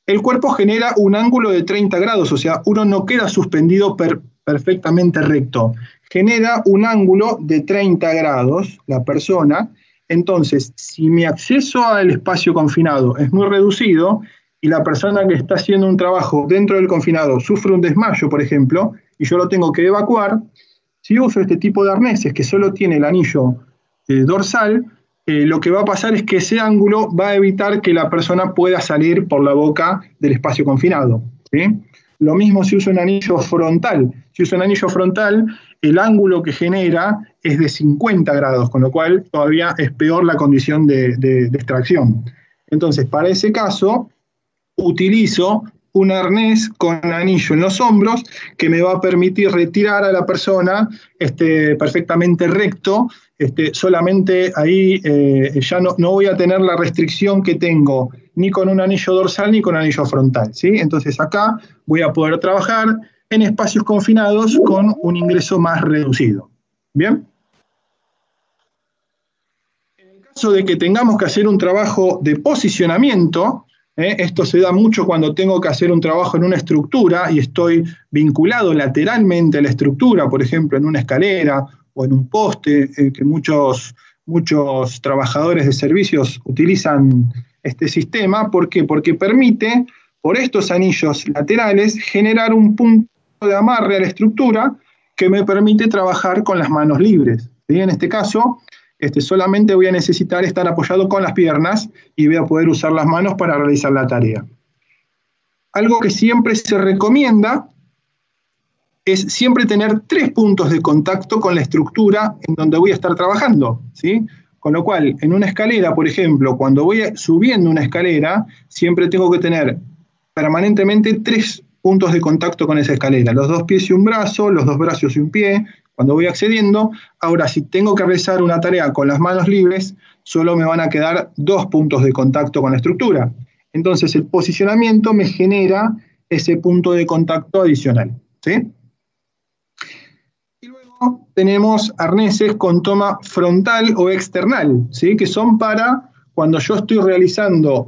el cuerpo genera un ángulo de 30 grados, o sea, uno no queda suspendido perfectamente recto. Genera un ángulo de 30 grados la persona. Entonces, si mi acceso al espacio confinado es muy reducido y la persona que está haciendo un trabajo dentro del confinado sufre un desmayo, por ejemplo, y yo lo tengo que evacuar, si uso este tipo de arneses que solo tiene el anillo dorsal, lo que va a pasar es que ese ángulo va a evitar que la persona pueda salir por la boca del espacio confinado, ¿sí? Lo mismo si uso un anillo frontal. Si uso un anillo frontal, el ángulo que genera es de 50 grados, con lo cual todavía es peor la condición de extracción. Entonces, para ese caso, utilizo un arnés con anillo en los hombros que me va a permitir retirar a la persona perfectamente recto. Solamente ahí ya no voy a tener la restricción que tengo ni con un anillo dorsal ni con anillo frontal, ¿sí? Entonces acá voy a poder trabajar en espacios confinados con un ingreso más reducido. ¿Bien? En el caso de que tengamos que hacer un trabajo de posicionamiento, esto se da mucho cuando tengo que hacer un trabajo en una estructura y estoy vinculado lateralmente a la estructura, por ejemplo, en una escalera o en un poste, que muchos trabajadores de servicios utilizan este sistema. ¿Por qué? Porque permite, por estos anillos laterales, generar un punto de amarre a la estructura que me permite trabajar con las manos libres, ¿sí? En este caso, solamente voy a necesitar estar apoyado con las piernas y voy a poder usar las manos para realizar la tarea. Algo que siempre se recomienda es siempre tener 3 puntos de contacto con la estructura en donde voy a estar trabajando, ¿sí? Con lo cual, en una escalera, por ejemplo, cuando voy subiendo una escalera, siempre tengo que tener permanentemente 3 puntos de contacto con esa escalera, los 2 pies y un brazo, los 2 brazos y un pie, cuando voy accediendo. Ahora, si tengo que realizar una tarea con las manos libres, solo me van a quedar 2 puntos de contacto con la estructura. Entonces, el posicionamiento me genera ese punto de contacto adicional, ¿sí? Y luego tenemos arneses con toma frontal o external, ¿sí? Que son para cuando yo estoy realizando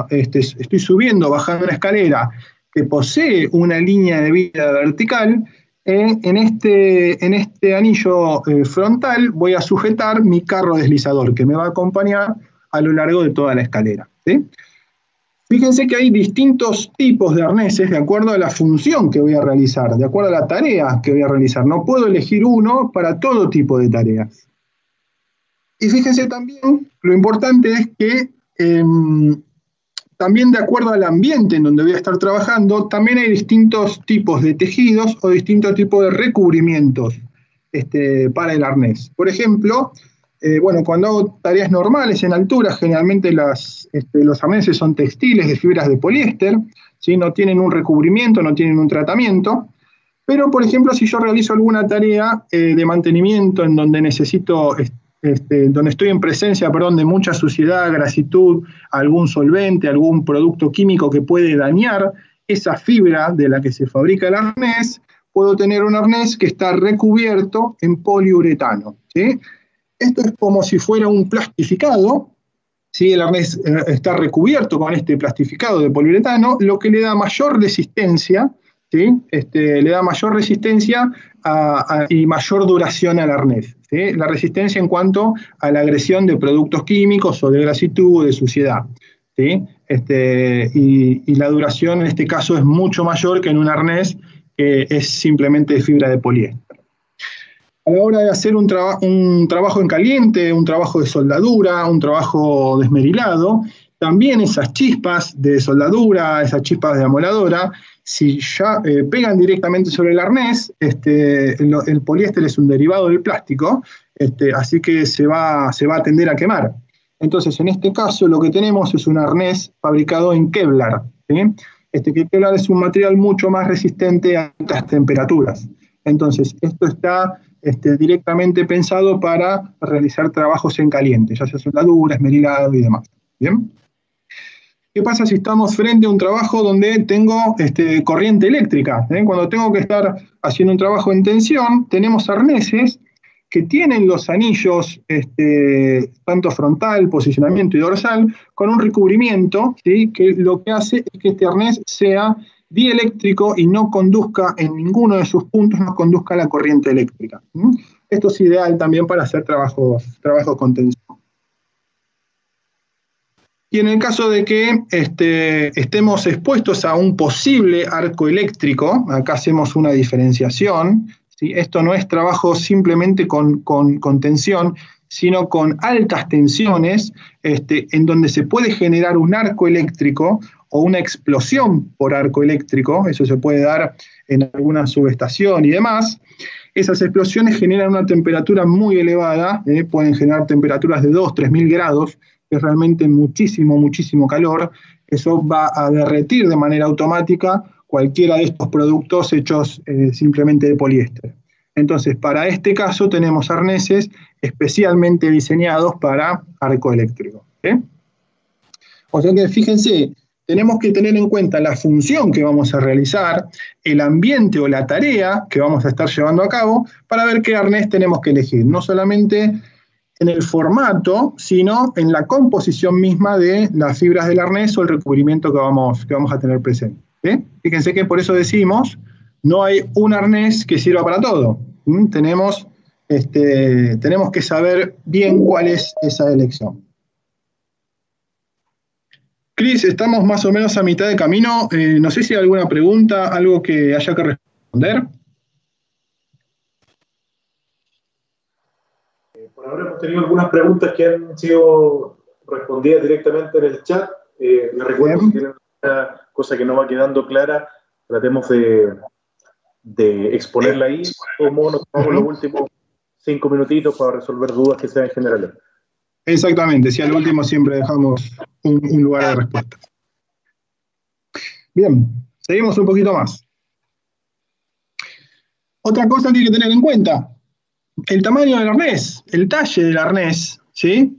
estoy subiendo, bajando una escalera que posee una línea de vida vertical. En este anillo frontal voy a sujetar mi carro deslizador, que me va a acompañar a lo largo de toda la escalera, ¿sí? Fíjense que hay distintos tipos de arneses de acuerdo a la función que voy a realizar, de acuerdo a la tarea que voy a realizar. No puedo elegir uno para todo tipo de tareas. Y fíjense también, lo importante es que también de acuerdo al ambiente en donde voy a estar trabajando, también hay distintos tipos de tejidos o distintos tipos de recubrimientos para el arnés. Por ejemplo, cuando hago tareas normales en altura, generalmente los arneses son textiles de fibras de poliéster, ¿sí? No tienen un recubrimiento, no tienen un tratamiento. Pero, por ejemplo, si yo realizo alguna tarea de mantenimiento en donde necesito, donde estoy en presencia, de mucha suciedad, grasitud, algún solvente, algún producto químico que puede dañar esa fibra de la que se fabrica el arnés, puedo tener un arnés que está recubierto en poliuretano, ¿sí? Esto es como si fuera un plastificado, ¿sí? El arnés está recubierto con este plastificado de poliuretano, lo que le da mayor resistencia, ¿sí? Le da mayor resistencia y mayor duración al arnés, ¿sí? La resistencia en cuanto a la agresión de productos químicos o de grasitud o de suciedad, ¿sí? Y la duración en este caso es mucho mayor que en un arnés que es simplemente de fibra de poliéster. A la hora de hacer un trabajo en caliente, un trabajo de soldadura, un trabajo desmerilado, también esas chispas de soldadura, esas chispas de amoladora, si ya pegan directamente sobre el arnés, el poliéster es un derivado del plástico, así que se va a tender a quemar. Entonces, en este caso, lo que tenemos es un arnés fabricado en Kevlar, ¿sí? Kevlar es un material mucho más resistente a altas temperaturas. Entonces, esto está directamente pensado para realizar trabajos en caliente, ya sea soldadura, esmerilado y demás. ¿Bien? ¿Qué pasa si estamos frente a un trabajo donde tengo corriente eléctrica? Cuando tengo que estar haciendo un trabajo en tensión, tenemos arneses que tienen los anillos, tanto frontal, posicionamiento y dorsal, con un recubrimiento, ¿sí? Que lo que hace es que este arnés sea dieléctrico y no conduzca en ninguno de sus puntos, no conduzca la corriente eléctrica. Esto es ideal también para hacer trabajos con tensión. Y en el caso de que estemos expuestos a un posible arco eléctrico, acá hacemos una diferenciación, ¿sí? Esto no es trabajo simplemente con tensión, sino con altas tensiones, en donde se puede generar un arco eléctrico o una explosión por arco eléctrico, eso se puede dar en alguna subestación y demás. Esas explosiones generan una temperatura muy elevada, pueden generar temperaturas de 2.000-3.000 grados, que es realmente muchísimo, muchísimo calor. Eso va a derretir de manera automática cualquiera de estos productos hechos simplemente de poliéster. Entonces, para este caso tenemos arneses especialmente diseñados para arco eléctrico, ¿sí? O sea que fíjense, tenemos que tener en cuenta la función que vamos a realizar, el ambiente o la tarea que vamos a estar llevando a cabo, para ver qué arnés tenemos que elegir. No solamente en el formato, sino en la composición misma de las fibras del arnés o el recubrimiento que vamos a tener presente, ¿sí? Fíjense que por eso decimos, no hay un arnés que sirva para todo. Tenemos que saber bien cuál es esa elección. Cris, estamos más o menos a mitad de camino. No sé si hay alguna pregunta, algo que haya que responder. Por ahora hemos tenido algunas preguntas que han sido respondidas directamente en el chat. Les recuerdo, si tienen una cosa que no va quedando clara, tratemos de exponerla ahí, como nos tomamos los últimos 5 minutitos para resolver dudas que sean generales. Exactamente, si al último siempre dejamos un lugar de respuesta. Bien, seguimos un poquito más. Otra cosa que hay que tener en cuenta, el tamaño del arnés, el talle del arnés, ¿sí?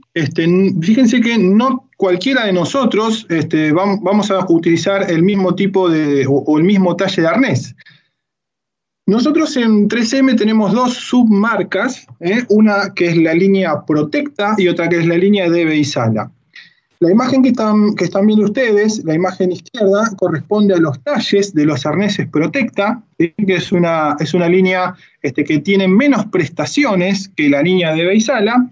Fíjense que no cualquiera de nosotros vamos a utilizar el mismo tipo o el mismo talle de arnés. Nosotros en 3M tenemos dos submarcas, una que es la línea Protecta y otra que es la línea Debe y Sala. La imagen que están viendo ustedes, la imagen izquierda, corresponde a los talles de los arneses Protecta, ¿sí? Que es una línea que tiene menos prestaciones que la línea Debe y Sala,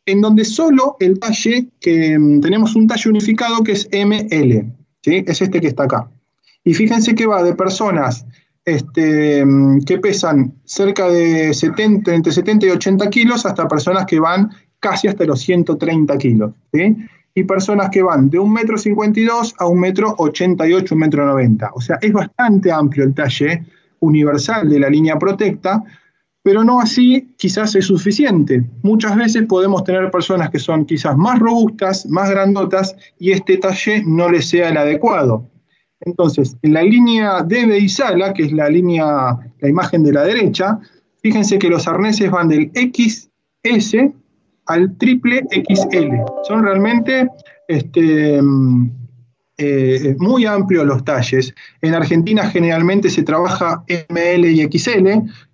en donde solo el talle, tenemos un talle unificado que es ML, ¿sí? Es este que está acá. Y fíjense que va de personas que pesan cerca de entre 70 y 80 kilos hasta personas que van casi hasta los 130 kilos, ¿sí? Y personas que van de 1,52 m a 1,88 m, 1,90 m. O sea, es bastante amplio el talle universal de la línea Protecta, pero no así quizás es suficiente. Muchas veces podemos tener personas que son quizás más robustas, más grandotas, y este talle no les sea el adecuado. Entonces, en la línea Debe y Sala, que es la imagen de la derecha, fíjense que los arneses van del XS al triple XL. Son realmente muy amplios los talles. En Argentina generalmente se trabaja ML y XL,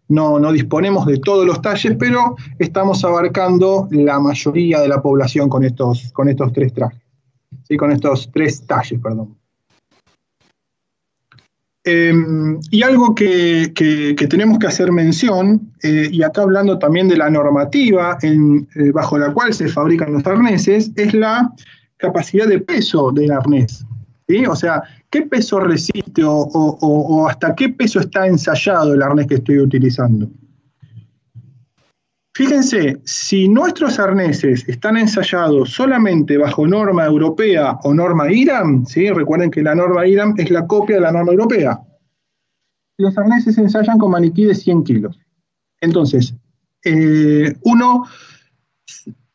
no disponemos de todos los talles, pero estamos abarcando la mayoría de la población con estos tres trajes, ¿sí? Con estos tres talles, perdón. Y algo que tenemos que hacer mención, y acá hablando también de la normativa bajo la cual se fabrican los arneses, es la capacidad de peso del arnés, ¿sí? O sea, ¿qué peso resiste o hasta qué peso está ensayado el arnés que estoy utilizando? Fíjense, si nuestros arneses están ensayados solamente bajo norma europea o norma IRAM, ¿sí? Recuerden que la norma IRAM es la copia de la norma europea. Los arneses se ensayan con maniquí de 100 kilos. Entonces, uno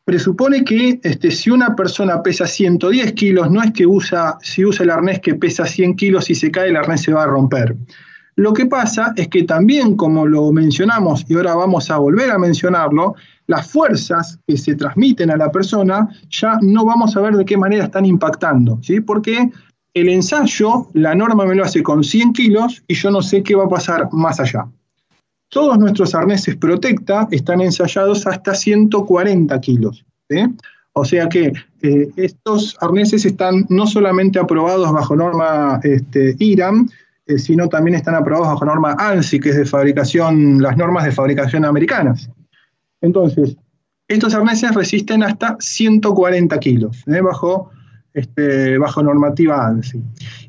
presupone que si una persona pesa 110 kilos, no es que si usa el arnés que pesa 100 kilos y se cae, el arnés se va a romper. Lo que pasa es que también, como lo mencionamos y ahora vamos a volver a mencionarlo, las fuerzas que se transmiten a la persona ya no vamos a ver de qué manera están impactando, ¿sí? Porque el ensayo, la norma me lo hace con 100 kilos y yo no sé qué va a pasar más allá. Todos nuestros arneses Protecta están ensayados hasta 140 kilos, ¿sí? O sea que estos arneses están no solamente aprobados bajo norma IRAM, sino también están aprobados bajo norma ANSI, que es las normas de fabricación americanas. Entonces, estos arneses resisten hasta 140 kilos, bajo normativa ANSI.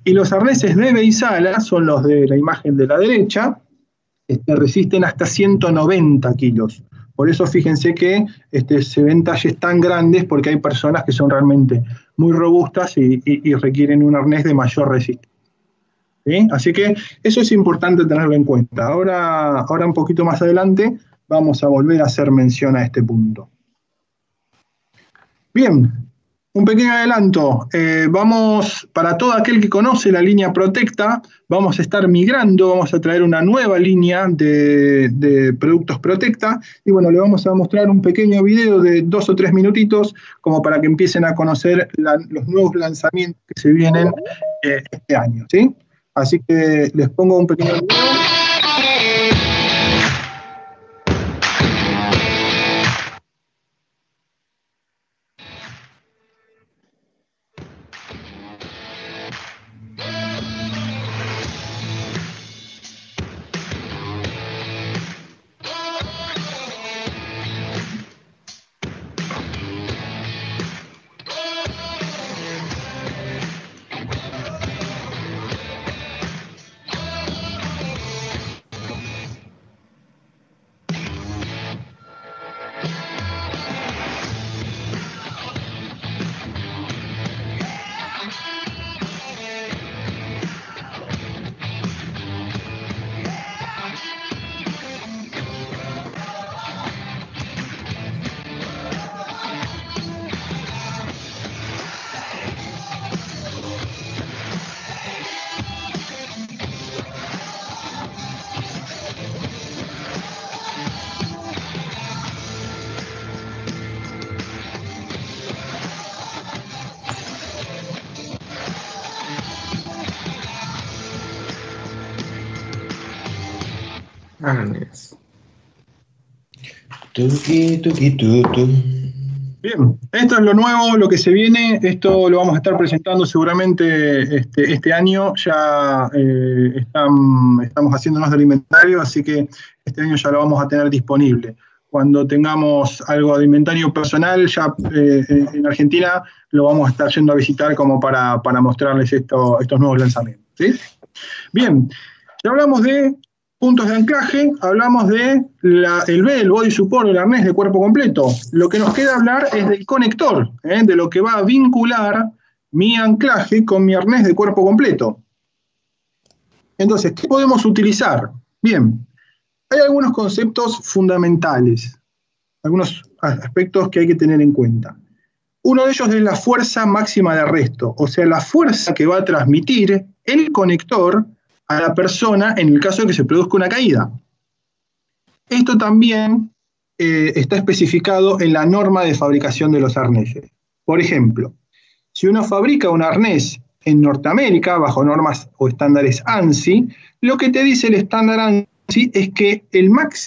Y los arneses Debe y Sala son los de la imagen de la derecha, resisten hasta 190 kilos. Por eso fíjense que se ven talles tan grandes porque hay personas que son realmente muy robustas y requieren un arnés de mayor resistencia. ¿Sí? Así que eso es importante tenerlo en cuenta. Ahora un poquito más adelante vamos a volver a hacer mención a este punto. Bien, un pequeño adelanto. Para todo aquel que conoce la línea Protecta, vamos a estar migrando, vamos a traer una nueva línea de productos Protecta, y bueno, le vamos a mostrar un pequeño video de 2 o 3 minutitos, como para que empiecen a conocer los nuevos lanzamientos que se vienen este año, ¿sí? Así que les pongo un pequeño video. Arnés. Tuki, tuki, Bien, esto es lo nuevo, lo que se viene. Esto lo vamos a estar presentando seguramente este año. Ya estamos haciéndonos del inventario, así que este año ya lo vamos a tener disponible. Cuando tengamos algo de inventario personal, ya en Argentina lo vamos a estar yendo a visitar como para mostrarles estos nuevos lanzamientos, ¿sí? Bien, ya hablamos de puntos de anclaje, hablamos de el B, el body support, el arnés de cuerpo completo. Lo que nos queda hablar es del conector, de lo que va a vincular mi anclaje con mi arnés de cuerpo completo. Entonces, ¿qué podemos utilizar? Bien, hay algunos conceptos fundamentales, algunos aspectos que hay que tener en cuenta. Uno de ellos es la fuerza máxima de arresto, o sea, la fuerza que va a transmitir el conector a la persona en el caso de que se produzca una caída. Esto también está especificado en la norma de fabricación de los arneses. Por ejemplo, si uno fabrica un arnés en Norteamérica, bajo normas o estándares ANSI, lo que te dice el estándar ANSI es que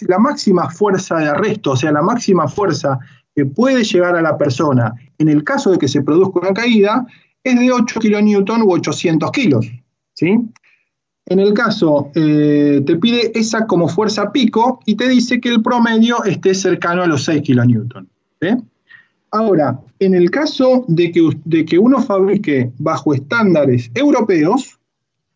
la máxima fuerza de arresto, o sea, la máxima fuerza que puede llegar a la persona en el caso de que se produzca una caída, es de 8 kN u 800 kilos, ¿sí? En el caso, te pide esa como fuerza pico y te dice que el promedio esté cercano a los 6 kN. ¿Sí? Ahora, en el caso de que uno fabrique bajo estándares europeos,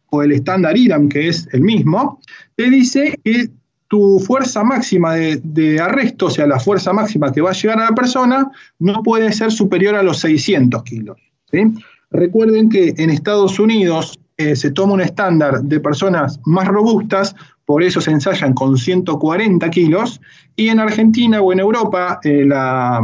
o el estándar IRAM, que es el mismo, te dice que tu fuerza máxima de arresto, o sea, la fuerza máxima que va a llegar a la persona, no puede ser superior a los 600 kilos. ¿Sí? Recuerden que en Estados Unidos se toma un estándar de personas más robustas, por eso se ensayan con 140 kilos, y en Argentina o en Europa, la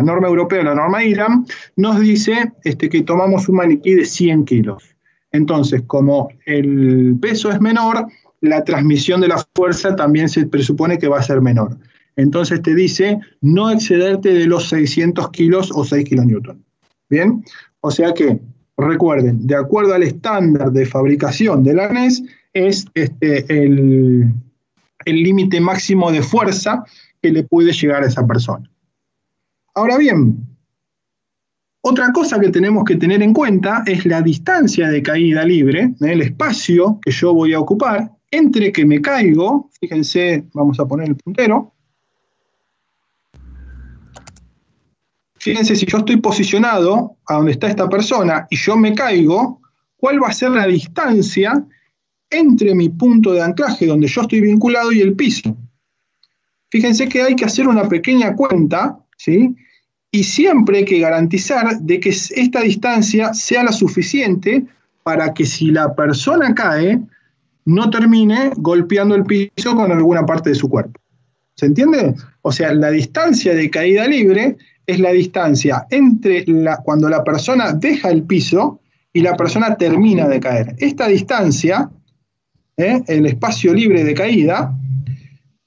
norma europea, la norma IRAM, nos dice que tomamos un maniquí de 100 kilos. Entonces, como el peso es menor, la transmisión de la fuerza también se presupone que va a ser menor. Entonces te dice no excederte de los 600 kilos o 6 kilonewton. ¿Bien? O sea que, recuerden, de acuerdo al estándar de fabricación del arnés, es el límite máximo de fuerza que le puede llegar a esa persona. Ahora bien, otra cosa que tenemos que tener en cuenta es la distancia de caída libre, el espacio que yo voy a ocupar entre que me caigo, fíjense, vamos a poner el puntero. Fíjense, si yo estoy posicionado a donde está esta persona y yo me caigo, ¿cuál va a ser la distancia entre mi punto de anclaje, donde yo estoy vinculado, y el piso? Fíjense que hay que hacer una pequeña cuenta, ¿sí? Y siempre hay que garantizar de que esta distancia sea la suficiente para que si la persona cae, no termine golpeando el piso con alguna parte de su cuerpo. ¿Se entiende? O sea, la distancia de caída libre es la distancia entre cuando la persona deja el piso y la persona termina de caer. Esta distancia, el espacio libre de caída,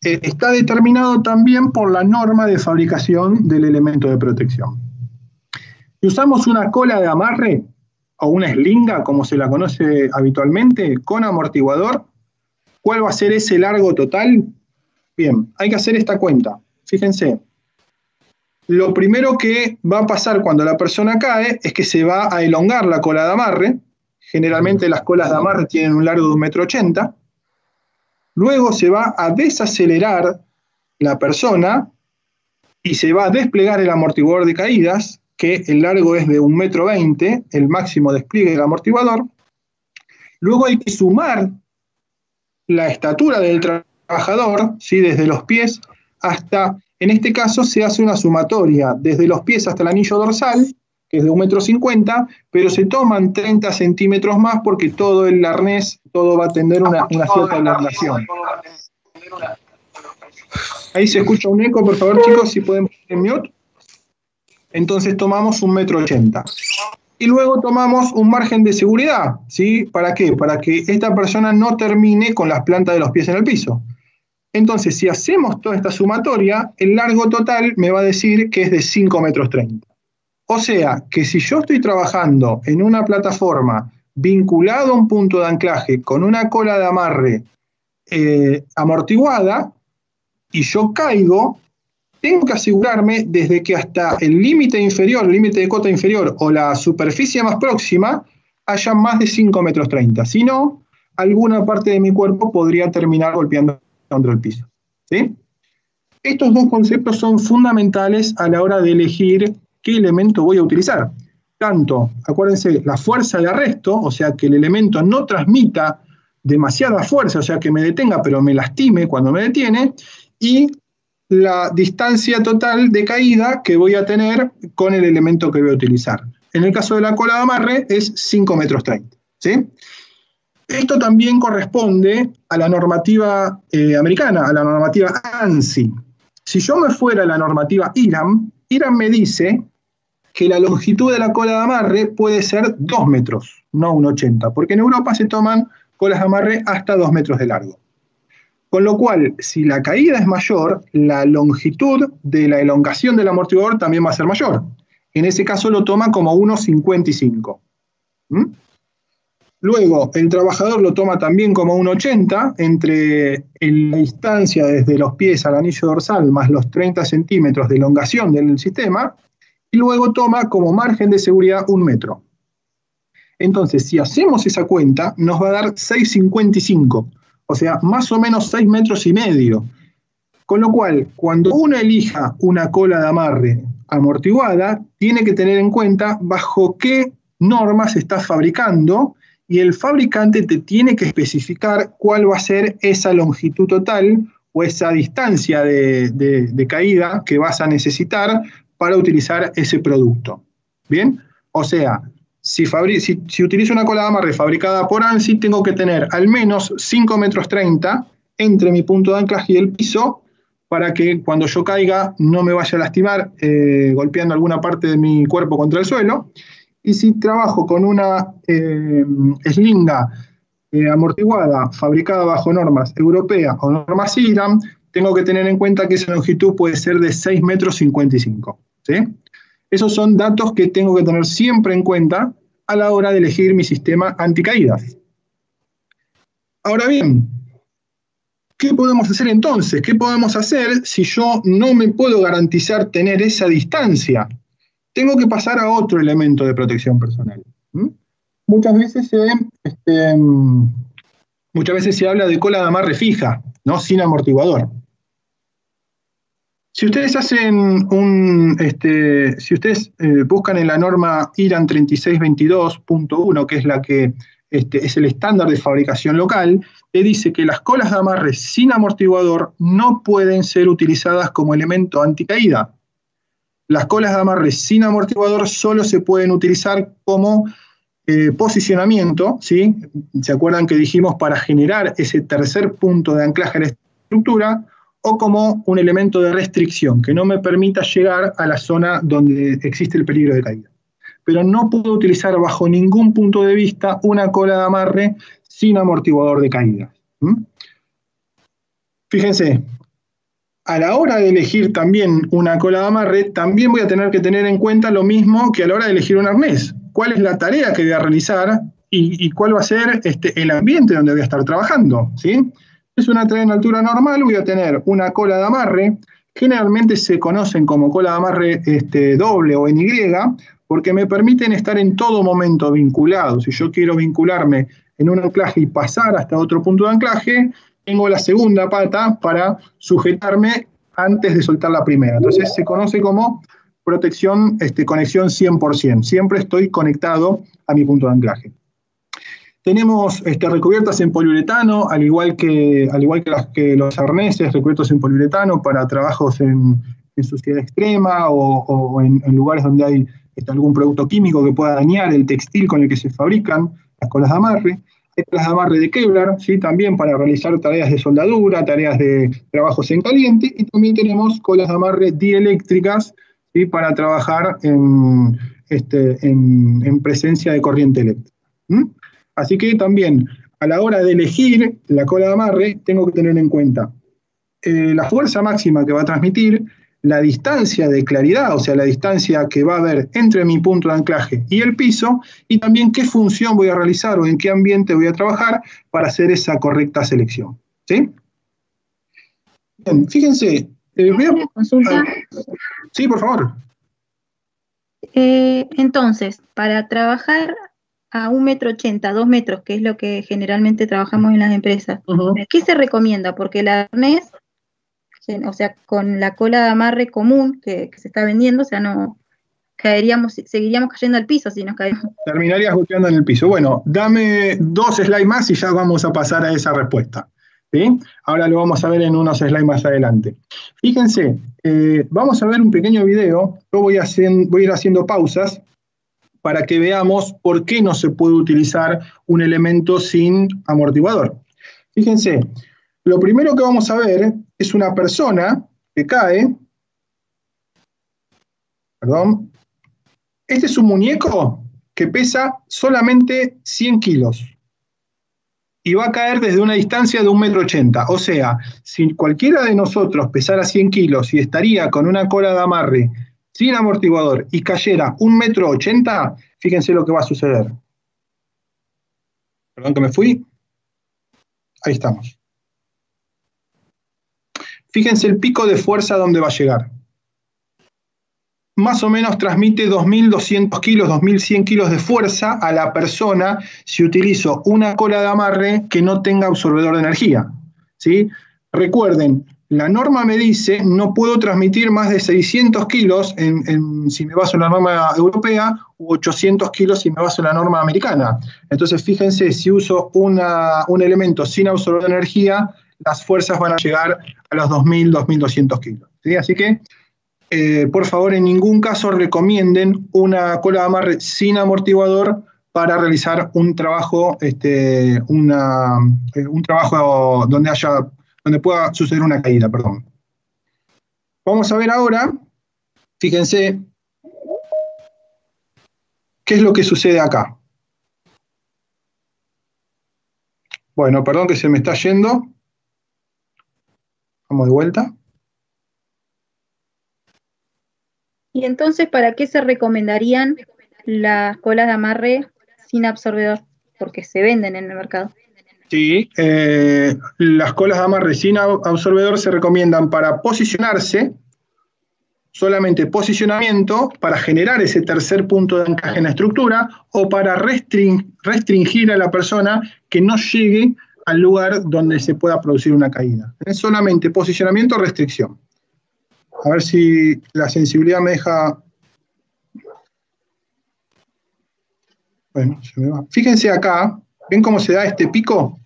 está determinado también por la norma de fabricación del elemento de protección. Si usamos una cola de amarre o una eslinga, como se la conoce habitualmente, con amortiguador, ¿cuál va a ser ese largo total? Bien, hay que hacer esta cuenta. Fíjense, lo primero que va a pasar cuando la persona cae es que se va a elongar la cola de amarre. Generalmente las colas de amarre tienen un largo de 1,80 m. Luego se va a desacelerar la persona y se va a desplegar el amortiguador de caídas, que el largo es de 1,20 m, el máximo despliegue del amortiguador. Luego hay que sumar la estatura del trabajador, ¿sí? Desde los pies hasta, en este caso se hace una sumatoria desde los pies hasta el anillo dorsal, que es de 1,50 m, pero se toman 30 centímetros más porque todo el arnés, todo va a tener una cierta elongación. Ahí se escucha un eco, por favor, chicos, si pueden poner en mute. Entonces tomamos 1,80 m. Y luego tomamos un margen de seguridad, ¿sí? ¿Para qué? Para que esta persona no termine con las plantas de los pies en el piso. Entonces, si hacemos toda esta sumatoria, el largo total me va a decir que es de 5,30 m. O sea, que si yo estoy trabajando en una plataforma vinculado a un punto de anclaje con una cola de amarre amortiguada y yo caigo, tengo que asegurarme desde que hasta el límite inferior, el límite de cota inferior o la superficie más próxima haya más de 5,30 metros. Si no, alguna parte de mi cuerpo podría terminar golpeando contra el piso. ¿Sí? Estos dos conceptos son fundamentales a la hora de elegir qué elemento voy a utilizar. Tanto, acuérdense, la fuerza de arresto, o sea, que el elemento no transmita demasiada fuerza, o sea, que me detenga pero me lastime cuando me detiene, y la distancia total de caída que voy a tener con el elemento que voy a utilizar. En el caso de la cola de amarre es 5,30 metros. ¿Sí? Esto también corresponde a la normativa americana, a la normativa ANSI. Si yo me fuera a la normativa IRAM, IRAM me dice que la longitud de la cola de amarre puede ser 2 metros, no 1,80, porque en Europa se toman colas de amarre hasta 2 metros de largo. Con lo cual, si la caída es mayor, la longitud de la elongación del amortiguador también va a ser mayor. En ese caso lo toma como 1,55. Luego, el trabajador lo toma también como 1,80 entre la distancia desde los pies al anillo dorsal más los 30 centímetros de elongación del sistema, y luego toma como margen de seguridad 1 metro. Entonces, si hacemos esa cuenta, nos va a dar 6,55, o sea, más o menos 6,5 metros. Con lo cual, cuando uno elija una cola de amarre amortiguada, tiene que tener en cuenta bajo qué normas se está fabricando, y el fabricante te tiene que especificar cuál va a ser esa longitud total o esa distancia de caída que vas a necesitar para utilizar ese producto. ¿Bien? O sea, si utilizo una cola de amarre fabricada por ANSI, tengo que tener al menos 5,30 metros entre mi punto de anclaje y el piso para que cuando yo caiga no me vaya a lastimar golpeando alguna parte de mi cuerpo contra el suelo. Y si trabajo con una eslinga amortiguada fabricada bajo normas europeas o normas IRAM, tengo que tener en cuenta que esa longitud puede ser de 6,55 metros. ¿Sí? Esos son datos que tengo que tener siempre en cuenta a la hora de elegir mi sistema anticaídas. Ahora bien, ¿qué podemos hacer entonces? ¿Qué podemos hacer si yo no me puedo garantizar tener esa distancia? Tengo que pasar a otro elemento de protección personal. Muchas veces se habla de cola de amarre fija, ¿no? Sin amortiguador. Si ustedes hacen si ustedes buscan en la norma IRAM 3622.1, que es la que es el estándar de fabricación local, te dice que las colas de amarre sin amortiguador no pueden ser utilizadas como elemento anticaída. Las colas de amarre sin amortiguador solo se pueden utilizar como posicionamiento, ¿sí? ¿Se acuerdan que dijimos para generar ese tercer punto de anclaje en la estructura? O como un elemento de restricción, que no me permita llegar a la zona donde existe el peligro de caída. Pero no puedo utilizar bajo ningún punto de vista una cola de amarre sin amortiguador de caída. Fíjense, a la hora de elegir también una cola de amarre, también voy a tener que tener en cuenta lo mismo que a la hora de elegir un arnés. ¿Cuál es la tarea que voy a realizar y cuál va a ser el ambiente donde voy a estar trabajando? ¿Sí? Es una tarea en altura normal, voy a tener una cola de amarre, generalmente se conocen como cola de amarre doble o en Y, porque me permiten estar en todo momento vinculados. Si yo quiero vincularme en un anclaje y pasar hasta otro punto de anclaje, tengo la segunda pata para sujetarme antes de soltar la primera. Entonces se conoce como protección, conexión 100%. Siempre estoy conectado a mi punto de anclaje. Tenemos recubiertas en poliuretano, al igual que los arneses recubiertos en poliuretano para trabajos en suciedad extrema o en lugares donde hay algún producto químico que pueda dañar el textil con el que se fabrican las colas de amarre. Hay colas de amarre de Kevlar, ¿sí? También para realizar tareas de soldadura, tareas de trabajos en caliente, y también tenemos colas de amarre dieléctricas, ¿sí? Para trabajar en presencia de corriente eléctrica. Así que también, a la hora de elegir la cola de amarre, tengo que tener en cuenta la fuerza máxima que va a transmitir, la distancia de claridad, o sea, la distancia que va a haber entre mi punto de anclaje y el piso, y también qué función voy a realizar o en qué ambiente voy a trabajar para hacer esa correcta selección. ¿Sí? Bien, fíjense. Consulta. Sí, por favor. Entonces, para trabajar a 1,80 m, 2 metros, que es lo que generalmente trabajamos en las empresas, ¿qué se recomienda? Porque el arnés, o sea, con la cola de amarre común que se está vendiendo, o sea, no seguiríamos cayendo al piso si nos caemos. Terminarías golpeando en el piso. Bueno, dame 2 slides más y ya vamos a pasar a esa respuesta. ¿Sí? Ahora lo vamos a ver en unos slides más adelante. Fíjense, vamos a ver un pequeño video. Yo voy a ir haciendo pausas para que veamos por qué no se puede utilizar un elemento sin amortiguador. Fíjense, lo primero que vamos a ver es una persona que cae. Perdón. Este es un muñeco que pesa solamente 100 kilos. Y va a caer desde una distancia de 1,80 m. O sea, si cualquiera de nosotros pesara 100 kilos y estaría con una cola de amarre sin amortiguador y cayera 1,80 m, fíjense lo que va a suceder. Perdón que me fui. Ahí estamos. Fíjense el pico de fuerza donde va a llegar. Más o menos transmite 2.200 kilos, 2.100 kilos de fuerza a la persona si utilizo una cola de amarre que no tenga absorbedor de energía. ¿Sí? Recuerden, la norma me dice no puedo transmitir más de 600 kilos si me baso en la norma europea u 800 kilos si me baso en la norma americana. Entonces fíjense, si uso un elemento sin absorbedor de energía, las fuerzas van a llegar a los 2.000, 2.200 kilos. ¿Sí? Así que por favor, en ningún caso recomienden una cola de amarre sin amortiguador para realizar un trabajo, un trabajo donde pueda suceder una caída, perdón. Vamos a ver ahora, fíjense, qué es lo que sucede acá. Bueno, perdón que se me está yendo. Vamos de vuelta. Y entonces, ¿para qué se recomendarían las colas de amarre sin absorbedor? Porque se venden en el mercado. Sí, las colas de amarre sin absorbedor se recomiendan para posicionarse, solamente posicionamiento, para generar ese tercer punto de anclaje en la estructura o para restringir a la persona que no llegue al lugar donde se pueda producir una caída. Es solamente posicionamiento o restricción. A ver si la sensibilidad me deja... Bueno, se me va. Fíjense acá, ¿ven cómo se da este pico?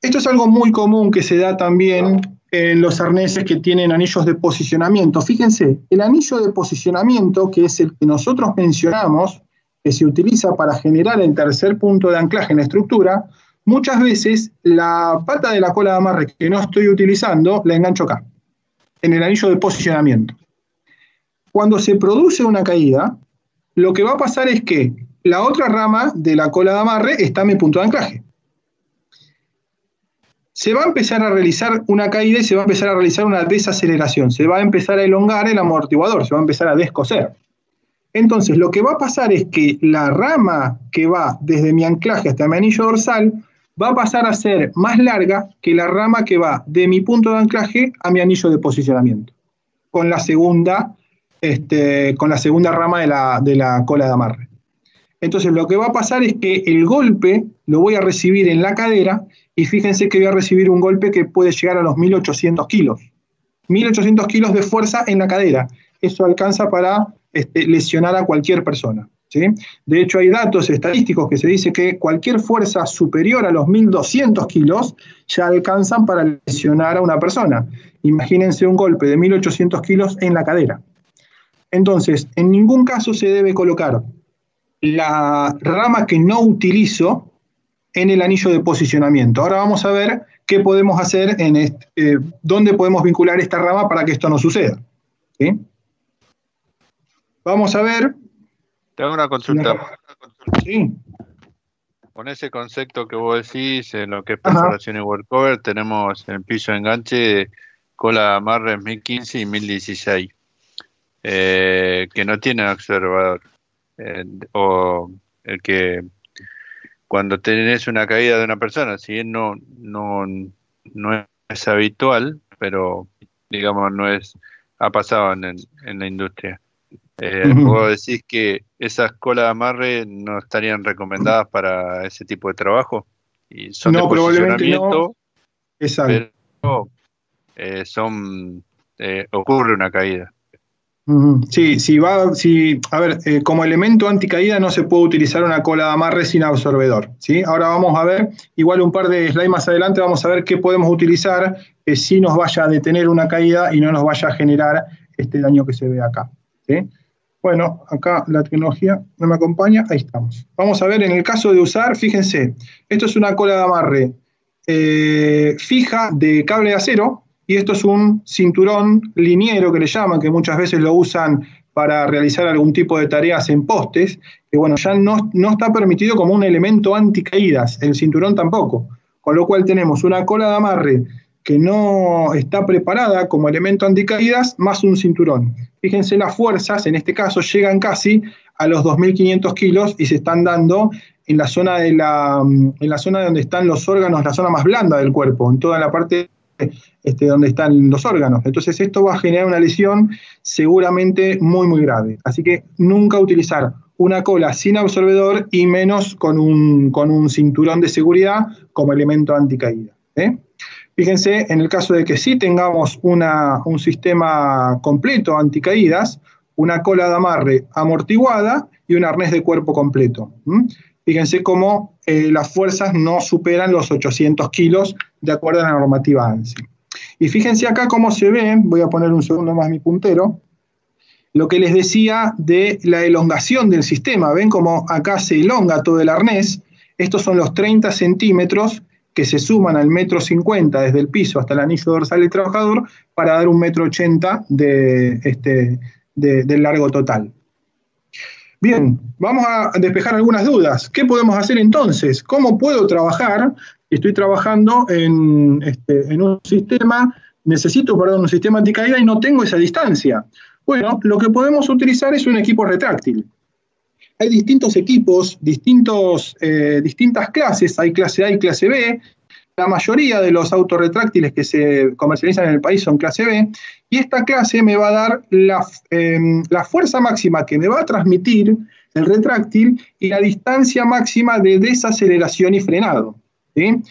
Esto es algo muy común que se da también en los arneses que tienen anillos de posicionamiento. Fíjense, el anillo de posicionamiento, que es el que nosotros mencionamos, que se utiliza para generar el tercer punto de anclaje en la estructura, muchas veces la pata de la cola de amarre que no estoy utilizando, la engancho acá, en el anillo de posicionamiento. Cuando se produce una caída, lo que va a pasar es que la otra rama de la cola de amarre está en mi punto de anclaje. Se va a empezar a realizar una caída y se va a empezar a realizar una desaceleración. Se va a empezar a elongar el amortiguador, se va a empezar a descoser. Entonces, lo que va a pasar es que la rama que va desde mi anclaje hasta mi anillo dorsal va a pasar a ser más larga que la rama que va de mi punto de anclaje a mi anillo de posicionamiento, con la segunda rama de la cola de amarre. Entonces lo que va a pasar es que el golpe lo voy a recibir en la cadera y fíjense que voy a recibir un golpe que puede llegar a los 1.800 kilos. 1.800 kilos de fuerza en la cadera. Eso alcanza para lesionar a cualquier persona. ¿Sí? De hecho, hay datos estadísticos que se dice que cualquier fuerza superior a los 1.200 kilos ya alcanzan para lesionar a una persona. Imagínense un golpe de 1.800 kilos en la cadera. Entonces, en ningún caso se debe colocar la rama que no utilizo en el anillo de posicionamiento. Ahora vamos a ver qué podemos hacer, dónde podemos vincular esta rama para que esto no suceda. ¿Sí? Vamos a ver. Tengo una consulta. Sí. Con ese concepto que vos decís, en lo que es perforación y workover, tenemos en piso de enganche cola de amarre 1015 y 1016, que no tienen observador, o el que cuando tenés una caída de una persona, si bien no es habitual, pero digamos ha pasado en la industria. ¿Puedo decir que esas colas de amarre no estarían recomendadas para ese tipo de trabajo? Y son de posicionamiento, no. Exacto. Pero ocurre una caída. Sí, a ver, como elemento anticaída no se puede utilizar una cola de amarre sin absorbedor, ¿sí? Ahora vamos a ver, igual un par de slides más adelante, vamos a ver qué podemos utilizar si nos vaya a detener una caída y no nos vaya a generar este daño que se ve acá, ¿sí? Bueno, acá la tecnología no me acompaña, ahí estamos. Vamos a ver, en el caso de usar, fíjense, esto es una cola de amarre fija de cable de acero, y esto es un cinturón liniero que le llaman, que muchas veces lo usan para realizar algún tipo de tareas en postes, que bueno, ya no está permitido como un elemento anticaídas, el cinturón tampoco, con lo cual tenemos una cola de amarre que no está preparada como elemento anticaídas, más un cinturón. Fíjense, las fuerzas, en este caso, llegan casi a los 2.500 kilos y se están dando en la zona en la zona donde están los órganos, la zona más blanda del cuerpo, en toda la parte donde están los órganos. Entonces esto va a generar una lesión seguramente muy, muy grave. Así que nunca utilizar una cola sin absorbedor y menos con un cinturón de seguridad como elemento anticaída. Fíjense, en el caso de que sí tengamos un sistema completo anticaídas, una cola de amarre amortiguada y un arnés de cuerpo completo. Fíjense cómo las fuerzas no superan los 800 kilos de acuerdo a la normativa ANSI. Y fíjense acá cómo se ve, voy a poner un segundo más mi puntero, lo que les decía de la elongación del sistema. Ven cómo acá se elonga todo el arnés. Estos son los 30 centímetros que se suman al 1,50 m desde el piso hasta el anillo dorsal del trabajador para dar 1,80 m del largo total. Bien, vamos a despejar algunas dudas. ¿Qué podemos hacer entonces? ¿Cómo puedo trabajar? Estoy trabajando en un sistema, un sistema anticaída y no tengo esa distancia. Bueno, lo que podemos utilizar es un equipo retráctil. Hay distintos equipos, distintas clases, hay clase A y clase B. La mayoría de los autorretráctiles que se comercializan en el país son clase B, y esta clase me va a dar la fuerza máxima que me va a transmitir el retráctil y la distancia máxima de desaceleración y frenado, ¿sí?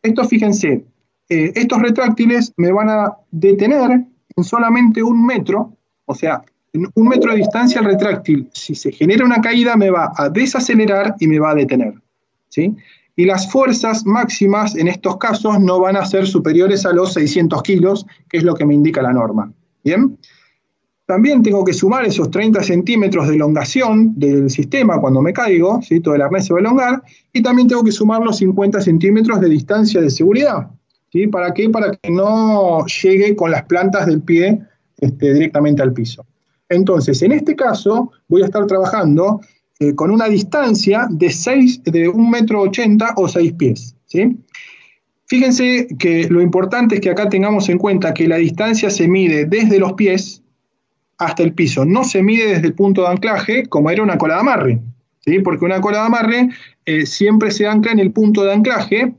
Esto, fíjense, estos retráctiles me van a detener en solamente 1 metro, o sea, en 1 metro de distancia el retráctil, si se genera una caída, me va a desacelerar y me va a detener, ¿sí? Y las fuerzas máximas en estos casos no van a ser superiores a los 600 kilos, que es lo que me indica la norma. ¿Bien? También tengo que sumar esos 30 centímetros de elongación del sistema cuando me caigo, ¿sí? Todo el arnés se va a elongar, y también tengo que sumar los 50 centímetros de distancia de seguridad. ¿Sí? ¿Para qué? Para que no llegue con las plantas del pie directamente al piso. Entonces, en este caso, voy a estar trabajando con una distancia de 1,80 m o 6 pies. ¿Sí? Fíjense que lo importante es que acá tengamos en cuenta que la distancia se mide desde los pies hasta el piso, no se mide desde el punto de anclaje como era una cola de amarre, ¿sí? Porque una cola de amarre siempre se ancla en el punto de anclaje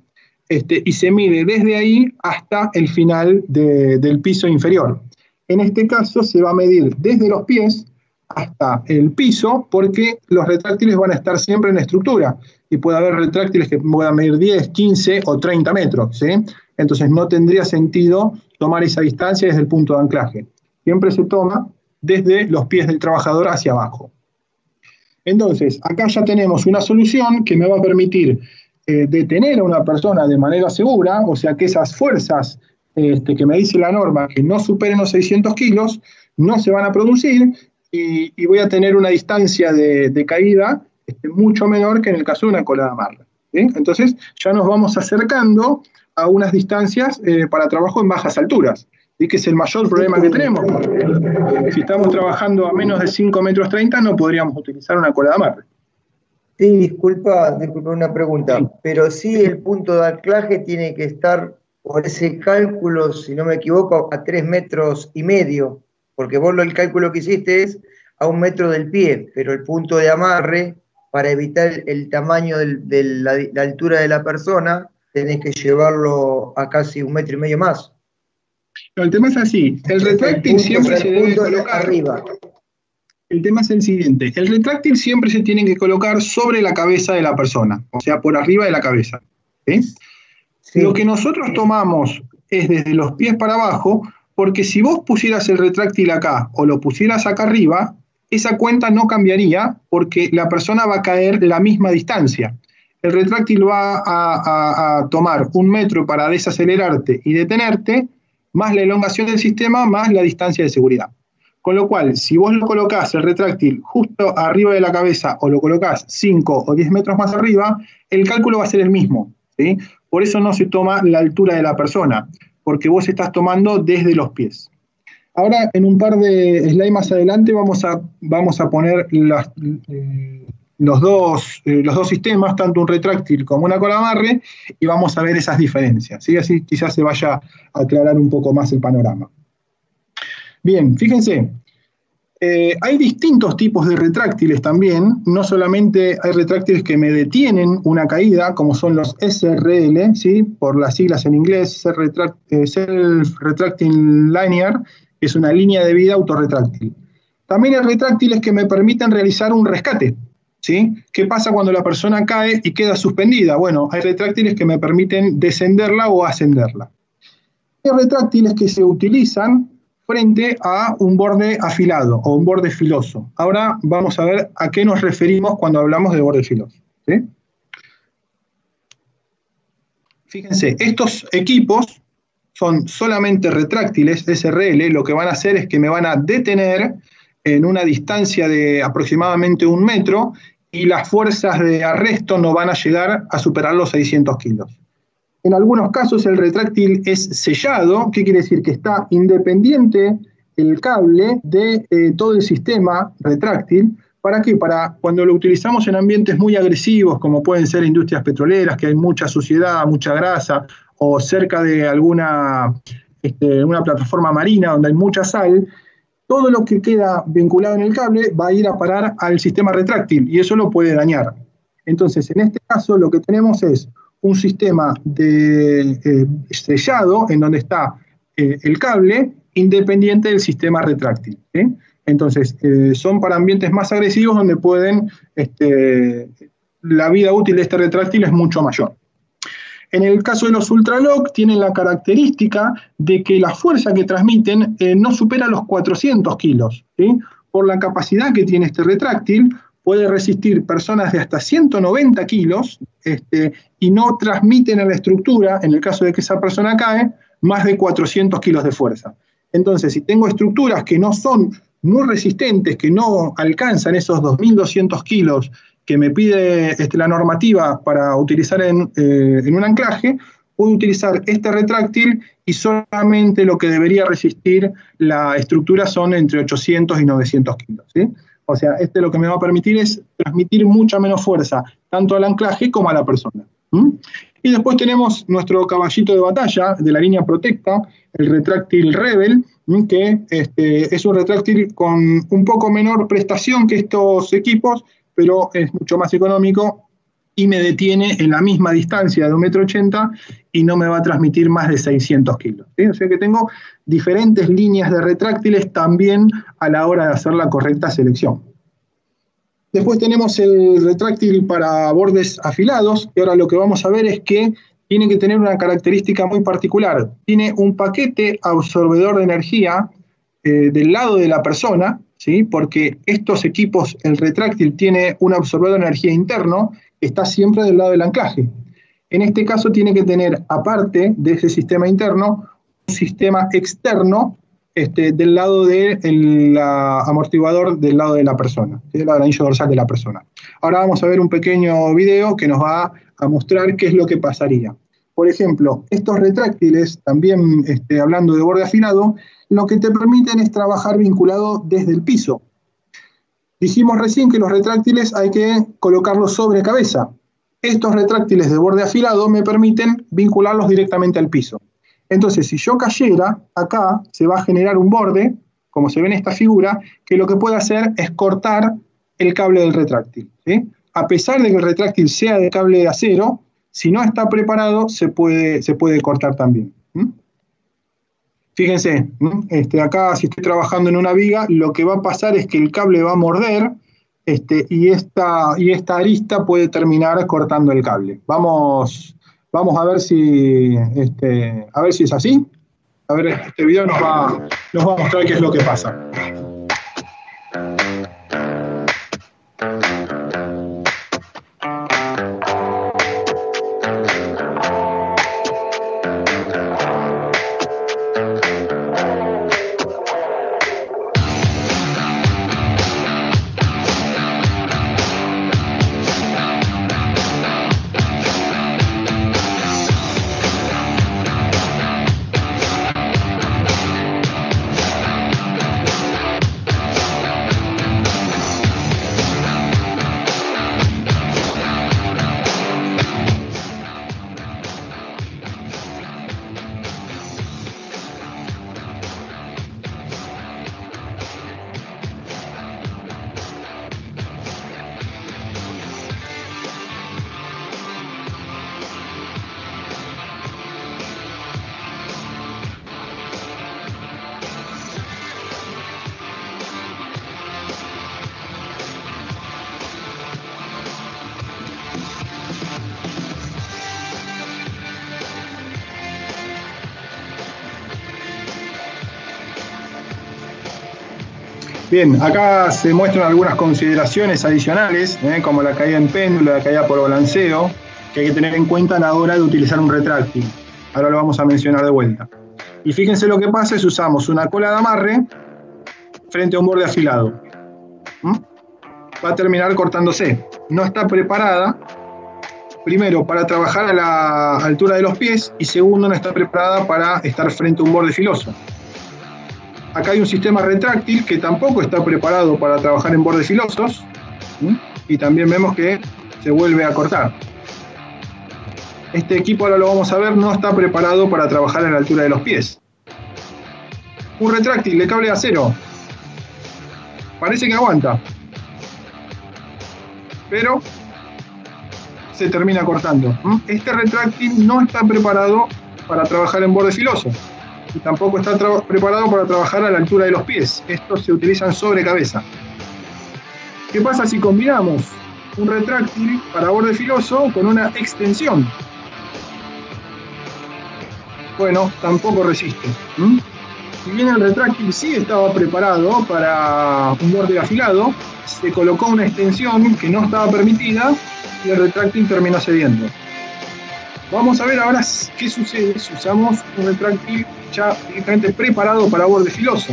y se mide desde ahí hasta el final del piso inferior. En este caso se va a medir desde los pies hasta el piso, porque los retráctiles van a estar siempre en estructura, y puede haber retráctiles que puedan medir 10, 15 o 30 metros, ¿sí? Entonces no tendría sentido tomar esa distancia desde el punto de anclaje. Siempre se toma desde los pies del trabajador hacia abajo. Entonces, acá ya tenemos una solución que me va a permitir detener a una persona de manera segura, o sea que esas fuerzas que me dice la norma, que no superen los 600 kilos, no se van a producir, y voy a tener una distancia de caída mucho menor que en el caso de una cola de amarre, ¿sí? Entonces ya nos vamos acercando a unas distancias para trabajo en bajas alturas, ¿sí? Que es el mayor problema que tenemos, porque si estamos trabajando a menos de 5,30 metros no podríamos utilizar una cola de amarre. Sí, disculpa una pregunta, sí. Pero sí el punto de anclaje tiene que estar, por ese cálculo, si no me equivoco, a 3,5 metros, porque vos el cálculo que hiciste es a 1 metro del pie, pero el punto de amarre para evitar el tamaño de la altura de la persona, tenés que llevarlo a casi 1,5 metros más. No, el tema es así, el retráctil siempre se debe colocar arriba. El tema es el siguiente, el retráctil siempre se tiene que colocar sobre la cabeza de la persona, o sea, por arriba de la cabeza. ¿Sí? Sí. Lo que nosotros tomamos es desde los pies para abajo, porque si vos pusieras el retráctil acá o lo pusieras acá arriba, esa cuenta no cambiaría porque la persona va a caer la misma distancia. El retráctil va a tomar 1 metro para desacelerarte y detenerte, más la elongación del sistema, más la distancia de seguridad. Con lo cual, si vos lo colocás el retráctil justo arriba de la cabeza o lo colocás 5 o 10 metros más arriba, el cálculo va a ser el mismo, ¿sí? Por eso no se toma la altura de la persona, porque vos estás tomando desde los pies. Ahora, en un par de slides más adelante, vamos a poner los dos sistemas, tanto un retráctil como una cola amarre, y vamos a ver esas diferencias, ¿sí? Así quizás se vaya a aclarar un poco más el panorama. Bien, fíjense, hay distintos tipos de retráctiles también, no solamente hay retráctiles que me detienen una caída, como son los SRL, ¿sí? Por las siglas en inglés, Self Retracting Linear, que es una línea de vida autorretráctil. También hay retráctiles que me permiten realizar un rescate, ¿sí? ¿Qué pasa cuando la persona cae y queda suspendida? Bueno, hay retráctiles que me permiten descenderla o ascenderla. Hay retráctiles que se utilizan frente a un borde afilado o un borde filoso. Ahora vamos a ver a qué nos referimos cuando hablamos de borde filoso, ¿sí? Fíjense, estos equipos son solamente retráctiles SRL, lo que van a hacer es que me van a detener en una distancia de aproximadamente 1 metro y las fuerzas de arresto no van a llegar a superar los 600 kilos. En algunos casos el retráctil es sellado, ¿qué quiere decir? Que está independiente el cable de todo el sistema retráctil. ¿Para qué? Para cuando lo utilizamos en ambientes muy agresivos, como pueden ser industrias petroleras, que hay mucha suciedad, mucha grasa, o cerca de una plataforma marina donde hay mucha sal, todo lo que queda vinculado en el cable va a ir a parar al sistema retráctil y eso lo puede dañar. Entonces, en este caso lo que tenemos es un sistema de sellado en donde está el cable independiente del sistema retráctil, ¿sí? Entonces, son para ambientes más agresivos donde pueden, la vida útil de este retráctil es mucho mayor. En el caso de los ultralock tienen la característica de que la fuerza que transmiten no supera los 400 kilos, ¿sí? Por la capacidad que tiene este retráctil, puede resistir personas de hasta 190 kilos y no transmiten en la estructura, en el caso de que esa persona cae, más de 400 kilos de fuerza. Entonces, si tengo estructuras que no son muy resistentes, que no alcanzan esos 2.200 kilos que me pide la normativa para utilizar en un anclaje, puedo utilizar este retráctil y solamente lo que debería resistir la estructura son entre 800 y 900 kilos, ¿sí? O sea, lo que me va a permitir es transmitir mucha menos fuerza, tanto al anclaje como a la persona. Y después tenemos nuestro caballito de batalla de la línea Protecta, el retráctil Rebel, que es un retráctil con un poco menor prestación que estos equipos, pero es mucho más económico y me detiene en la misma distancia de 1,80 m y no me va a transmitir más de 600 kilos, ¿sí? O sea que tengo diferentes líneas de retráctiles también a la hora de hacer la correcta selección. Después tenemos el retráctil para bordes afilados, y ahora lo que vamos a ver es que tiene que tener una característica muy particular. Tiene un paquete absorbedor de energía del lado de la persona, ¿sí? Porque estos equipos, el retráctil tiene un absorbedor de energía interno que está siempre del lado del anclaje. En este caso tiene que tener, aparte de ese sistema interno, un sistema externo del lado del amortiguador del lado de la persona, ¿sí? Del anillo dorsal de la persona. Ahora vamos a ver un pequeño video que nos va a mostrar qué es lo que pasaría. Por ejemplo, estos retráctiles, también hablando de borde afilado, lo que te permiten es trabajar vinculado desde el piso. Dijimos recién que los retráctiles hay que colocarlos sobre cabeza. Estos retráctiles de borde afilado me permiten vincularlos directamente al piso. Entonces, si yo cayera, acá se va a generar un borde, como se ve en esta figura, que lo que puede hacer es cortar el cable del retráctil, ¿sí? a pesar de que el retráctil sea de cable de acero, si no está preparado, se puede cortar también. Fíjense, acá si estoy trabajando en una viga, lo que va a pasar es que el cable va a morder y esta arista puede terminar cortando el cable. Vamos a ver si es así. A ver, este video nos va a mostrar qué es lo que pasa. Bien, acá se muestran algunas consideraciones adicionales, como la caída en péndulo, la caída por balanceo, que hay que tener en cuenta a la hora de utilizar un retráctil. Ahora lo vamos a mencionar de vuelta. Y fíjense lo que pasa es usamos una cola de amarre frente a un borde afilado. Va a terminar cortándose. No está preparada, primero, para trabajar a la altura de los pies, y segundo, no está preparada para estar frente a un borde filoso. Acá hay un sistema retráctil que tampoco está preparado para trabajar en bordes filosos, y también vemos que se vuelve a cortar. Este equipo, ahora lo vamos a ver, no está preparado para trabajar a la altura de los pies. Un retráctil de cable de acero parece que aguanta, pero se termina cortando. Este retráctil no está preparado para trabajar en borde filoso. Y tampoco está preparado para trabajar a la altura de los pies. Estos se utilizan sobre cabeza. ¿Qué pasa si combinamos un retráctil para borde filoso con una extensión? Bueno, tampoco resiste. Si bien el retráctil sí estaba preparado para un borde afilado, se colocó una extensión que no estaba permitida y el retráctil terminó cediendo. Vamos a ver ahora qué sucede si usamos un retráctil ya directamente preparado para borde filoso.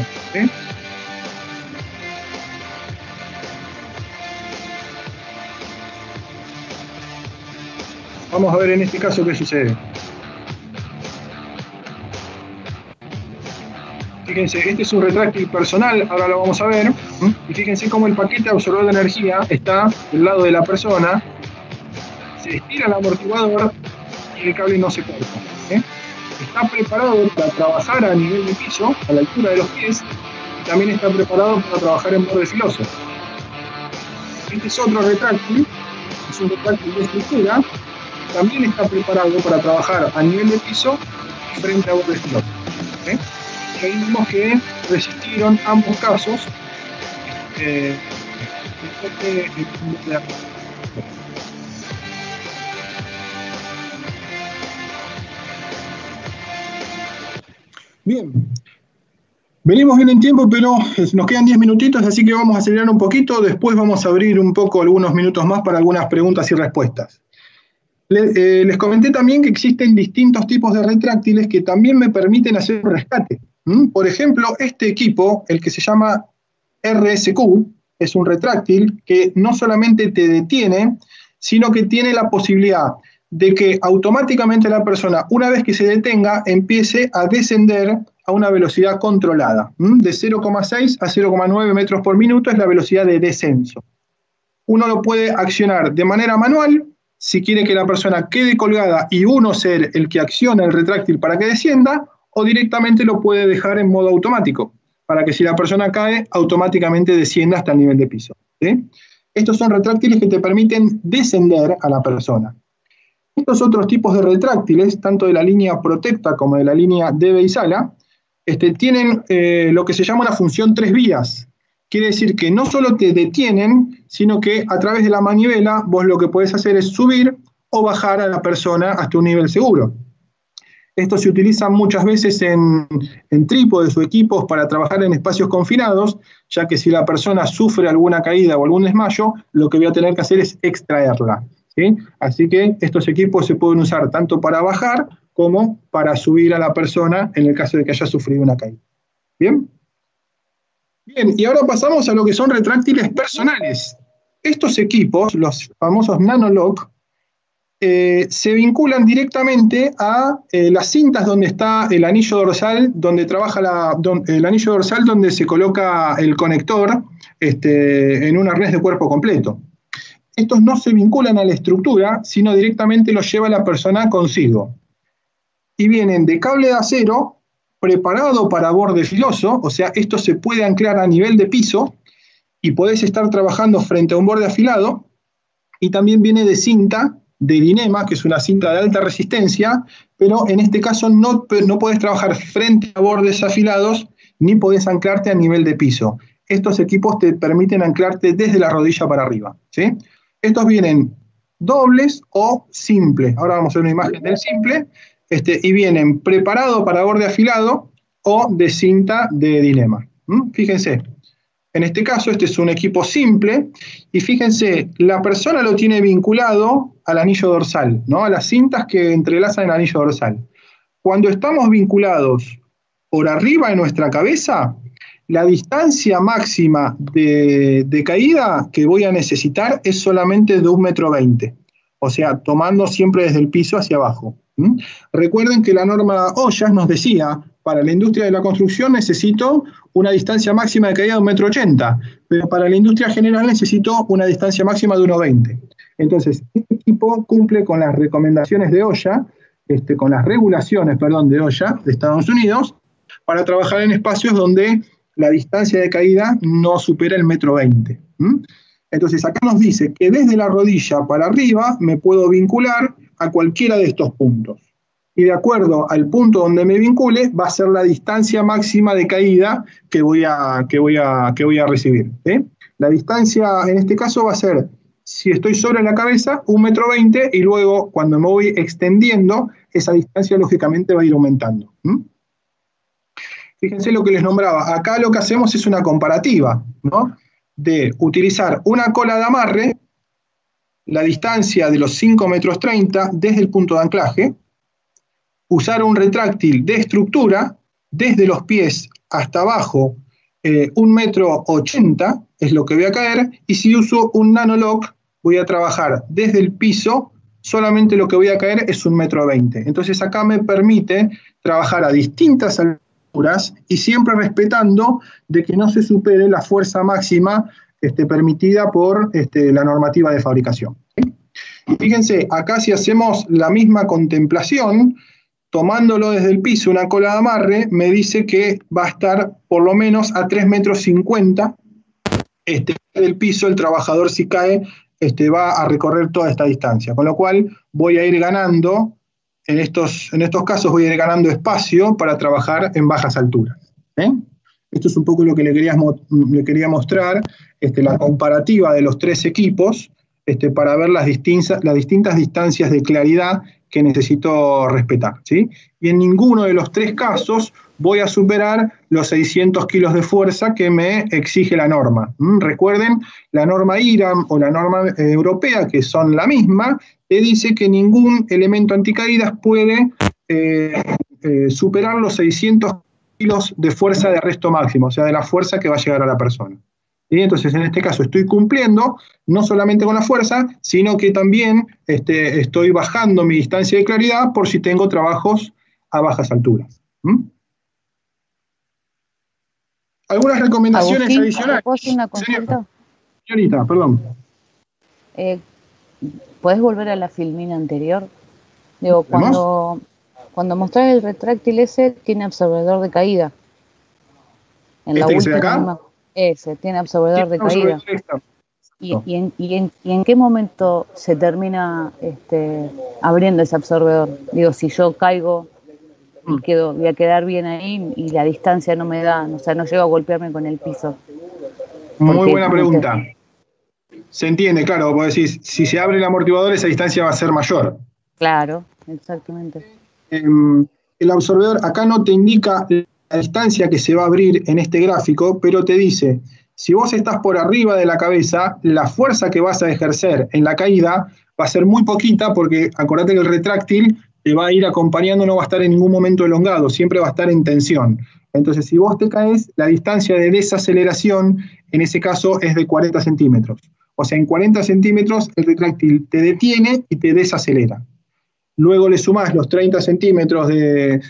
Vamos a ver en este caso qué sucede. Fíjense, este es un retráctil personal, ahora lo vamos a ver. Y fíjense cómo el paquete absorbedor de energía está del lado de la persona. Se estira el amortiguador y el cable no se corta. Está preparado para trabajar a nivel de piso, a la altura de los pies, y también está preparado para trabajar en borde filoso. Este es otro retráctil, es un retráctil de estructura, también está preparado para trabajar a nivel de piso y frente a borde filoso. Y ahí vemos que resistieron ambos casos. Bien, venimos bien en tiempo, pero nos quedan 10 minutitos, así que vamos a acelerar un poquito. Después vamos a abrir un poco algunos minutos más para algunas preguntas y respuestas. Les comenté también que existen distintos tipos de retráctiles que también me permiten hacer un rescate. Por ejemplo, este equipo, el que se llama RSQ, es un retráctil que no solamente te detiene, sino que tiene la posibilidad de que automáticamente la persona, una vez que se detenga, empiece a descender a una velocidad controlada. De 0,6 a 0,9 metros por minuto es la velocidad de descenso. Uno lo puede accionar de manera manual, si quiere que la persona quede colgada y uno ser el que acciona el retráctil para que descienda, o directamente lo puede dejar en modo automático, para que si la persona cae, automáticamente descienda hasta el nivel de piso. Estos son retráctiles que te permiten descender a la persona. Estos otros tipos de retráctiles, tanto de la línea Protecta como de la línea Debe y Sala, tienen lo que se llama una función 3 vías. Quiere decir que no solo te detienen, sino que a través de la manivela vos lo que podés hacer es subir o bajar a la persona hasta un nivel seguro. Esto se utiliza muchas veces en trípodes o equipos para trabajar en espacios confinados, ya que si la persona sufre alguna caída o algún desmayo, lo que voy a tener que hacer es extraerla, ¿sí? Así que estos equipos se pueden usar tanto para bajar como para subir a la persona en el caso de que haya sufrido una caída. ¿Bien? Bien, y ahora pasamos a lo que son retráctiles personales. Estos equipos, los famosos NanoLock, se vinculan directamente a las cintas donde está el anillo dorsal, donde trabaja el anillo dorsal donde se coloca el conector en un arnés de cuerpo completo. Estos no se vinculan a la estructura, sino directamente los lleva la persona consigo. Y vienen de cable de acero preparado para borde filoso, o sea, esto se puede anclar a nivel de piso y podés estar trabajando frente a un borde afilado, y también viene de cinta de Dyneema, que es una cinta de alta resistencia, pero en este caso no podés trabajar frente a bordes afilados ni podés anclarte a nivel de piso. Estos equipos te permiten anclarte desde la rodilla para arriba, ¿sí? Estos vienen dobles o simples. Ahora vamos a ver una imagen del simple, y vienen preparados para borde afilado o de cinta de Dyneema. Fíjense. En este caso, este es un equipo simple, y fíjense, la persona lo tiene vinculado al anillo dorsal, ¿no? A las cintas que entrelazan el anillo dorsal. Cuando estamos vinculados por arriba de nuestra cabeza, la distancia máxima de caída que voy a necesitar es solamente de 1,20 m, o sea, tomando siempre desde el piso hacia abajo. Recuerden que la norma Ollas nos decía, para la industria de la construcción necesito una distancia máxima de caída de 1,80 m, pero para la industria general necesito una distancia máxima de 1,20 m. Entonces, este equipo cumple con las recomendaciones de Ollas, con las regulaciones, perdón, de Ollas de Estados Unidos, para trabajar en espacios donde la distancia de caída no supera el 1,20 m. Entonces, acá nos dice que desde la rodilla para arriba me puedo vincular a cualquiera de estos puntos. Y de acuerdo al punto donde me vincule, va a ser la distancia máxima de caída que voy a recibir, ¿sí? La distancia, en este caso, va a ser, si estoy sobre la cabeza, 1,20 m, y luego, cuando me voy extendiendo, esa distancia, lógicamente, va a ir aumentando. Fíjense lo que les nombraba. Acá lo que hacemos es una comparativa, ¿no? De utilizar una cola de amarre, la distancia de los 5,30 m desde el punto de anclaje, usar un retráctil de estructura desde los pies hasta abajo, 1,80 m es lo que voy a caer, y si uso un NanoLock voy a trabajar desde el piso, solamente lo que voy a caer es 1,20 m. Entonces acá me permite trabajar a distintas alturas y siempre respetando de que no se supere la fuerza máxima permitida por la normativa de fabricación. Fíjense, acá si hacemos la misma contemplación, tomándolo desde el piso, una cola de amarre, me dice que va a estar por lo menos a 3,50 m del piso. El trabajador, si cae, va a recorrer toda esta distancia, con lo cual voy a ir ganando, en estos casos voy a ir ganando espacio para trabajar en bajas alturas. Esto es un poco lo que le quería mostrar, la comparativa de los tres equipos, para ver las distintas distancias de claridad que necesito respetar, ¿sí? Y en ninguno de los tres casos voy a superar los 600 kilos de fuerza que me exige la norma. Recuerden, la norma IRAM o la norma europea, que son la misma, te dice que ningún elemento anticaídas puede superar los 600 kilos de fuerza de arresto máximo, o sea, de la fuerza que va a llegar a la persona. Y entonces, en este caso, estoy cumpliendo no solamente con la fuerza, sino que también estoy bajando mi distancia de claridad por si tengo trabajos a bajas alturas. ¿Algunas recomendaciones Agustín, adicionales? ¿puedo hacer una consulta? Señorita, perdón. ¿Puedes volver a la filmina anterior? Digo, cuando mostrás el retráctil ese, tiene absorbedor de caída. En la ¿Este que se ve última acá? ese, tiene absorbedor de caída. ¿Y en qué momento se termina abriendo ese absorbedor? Digo, si yo caigo y voy a quedar bien ahí y la distancia no me da, o sea, no llego a golpearme con el piso. Muy buena pregunta. Se entiende, claro, vos decís, si se abre el amortiguador esa distancia va a ser mayor. Claro, exactamente. El absorbedor acá no te indica la distancia que se va a abrir en este gráfico, pero te dice, si vos estás por arriba de la cabeza, la fuerza que vas a ejercer en la caída va a ser muy poquita, porque acordate que el retráctil te va a ir acompañando, no va a estar en ningún momento elongado, siempre va a estar en tensión. Entonces, si vos te caes, la distancia de desaceleración, en ese caso, es de 40 centímetros. O sea, en 40 centímetros el retráctil te detiene y te desacelera. Luego le sumás los 30 centímetros de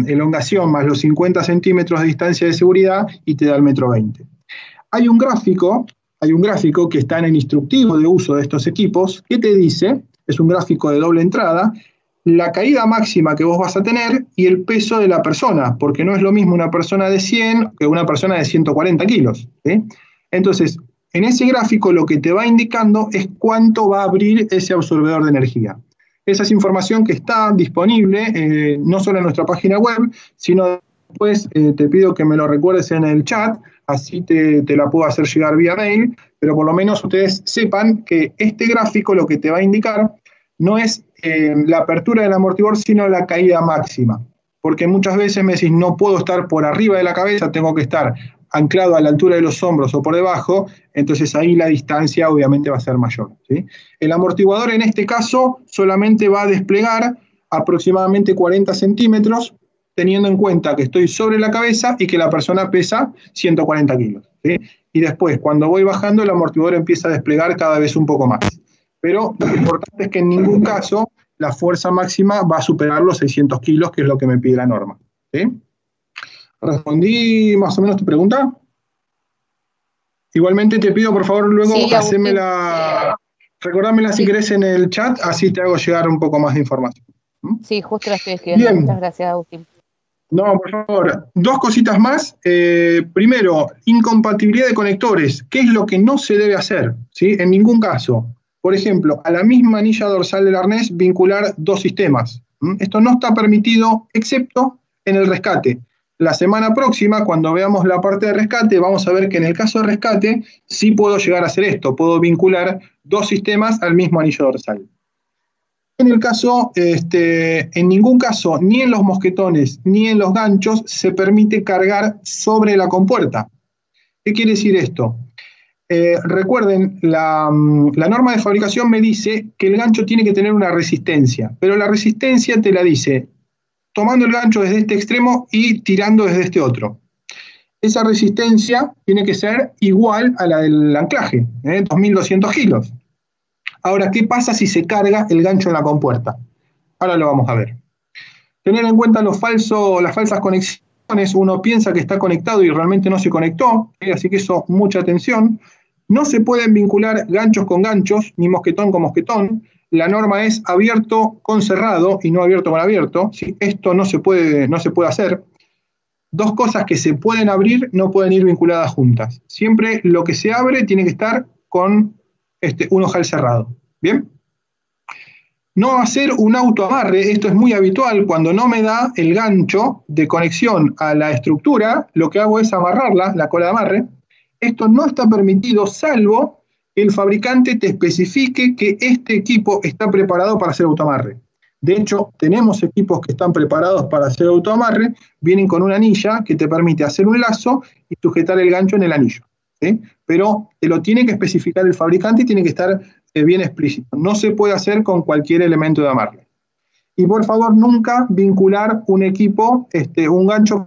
elongación más los 50 centímetros de distancia de seguridad y te da el 1,20 m. Hay un gráfico que está en el instructivo de uso de estos equipos que te dice, es un gráfico de doble entrada, la caída máxima que vos vas a tener y el peso de la persona, porque no es lo mismo una persona de 100 que una persona de 140 kilos. ¿Sí? Entonces, en ese gráfico lo que te va indicando es cuánto va a abrir ese absorbedor de energía. Esa es información que está disponible no solo en nuestra página web, sino después te pido que me lo recuerdes en el chat, así te la puedo hacer llegar vía mail, pero por lo menos ustedes sepan que este gráfico lo que te va a indicar no es la apertura del amortiguador, sino la caída máxima. Porque muchas veces me decís, no puedo estar por arriba de la cabeza, tengo que estar anclado a la altura de los hombros o por debajo, entonces ahí la distancia obviamente va a ser mayor. ¿Sí? El amortiguador en este caso solamente va a desplegar aproximadamente 40 centímetros, teniendo en cuenta que estoy sobre la cabeza y que la persona pesa 140 kilos. ¿Sí? Y después, cuando voy bajando, el amortiguador empieza a desplegar cada vez un poco más. Pero lo importante es que en ningún caso la fuerza máxima va a superar los 600 kilos, que es lo que me pide la norma. ¿Sí? ¿Respondí más o menos tu pregunta? Igualmente te pido, por favor, luego recordármela si querés en el chat, así te hago llegar un poco más de información. Sí, justo la estoy escribiendo. Bien. Muchas gracias, Agustín. No, por favor. Dos cositas más. Primero, incompatibilidad de conectores. ¿Qué es lo que no se debe hacer? ¿Sí? En ningún caso. Por ejemplo, a la misma anilla dorsal del arnés vincular dos sistemas. Esto no está permitido, excepto en el rescate. La semana próxima, cuando veamos la parte de rescate, vamos a ver que en el caso de rescate sí puedo llegar a hacer esto. Puedo vincular dos sistemas al mismo anillo dorsal. En el caso, en ningún caso, ni en los mosquetones ni en los ganchos, se permite cargar sobre la compuerta. ¿Qué quiere decir esto? Recuerden, la norma de fabricación me dice que el gancho tiene que tener una resistencia, pero la resistencia te la dice tomando el gancho desde este extremo y tirando desde este otro. Esa resistencia tiene que ser igual a la del anclaje, 2.200 kilos. Ahora, ¿qué pasa si se carga el gancho en la compuerta? Ahora lo vamos a ver. Tener en cuenta las falsas conexiones. Uno piensa que está conectado y realmente no se conectó, así que eso, mucha atención. No se pueden vincular ganchos con ganchos, ni mosquetón con mosquetón. La norma es abierto con cerrado y no abierto con abierto. ¿Sí? Esto no se puede hacer. Dos cosas que se pueden abrir no pueden ir vinculadas juntas. Siempre lo que se abre tiene que estar con un ojal cerrado. ¿Bien? No hacer un autoamarre, esto es muy habitual, cuando no me da el gancho de conexión a la estructura, lo que hago es amarrarla, la cola de amarre. Esto no está permitido, salvo que el fabricante te especifique que este equipo está preparado para hacer autoamarre. De hecho, tenemos equipos que están preparados para hacer autoamarre, vienen con una anilla que te permite hacer un lazo y sujetar el gancho en el anillo. ¿Sí? Pero te lo tiene que especificar el fabricante y tiene que estar bien explícito. No se puede hacer con cualquier elemento de amarre. Y por favor, nunca vincular un equipo, un gancho,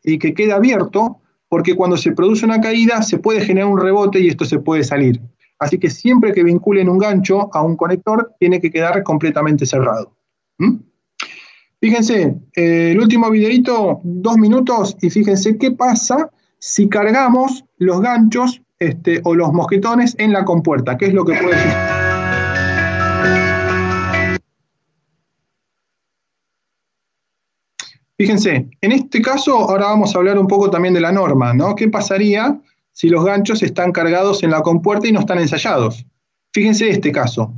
y que quede abierto, porque cuando se produce una caída se puede generar un rebote y esto se puede salir. Así que siempre que vinculen un gancho a un conector, tiene que quedar completamente cerrado. Fíjense, el último videito, 2 minutos, y fíjense qué pasa si cargamos los ganchos o los mosquetones en la compuerta. ¿Qué es lo que puede suceder? Fíjense, en este caso ahora vamos a hablar un poco también de la norma, ¿no? ¿Qué pasaría si los ganchos están cargados en la compuerta y no están ensayados. Fíjense este caso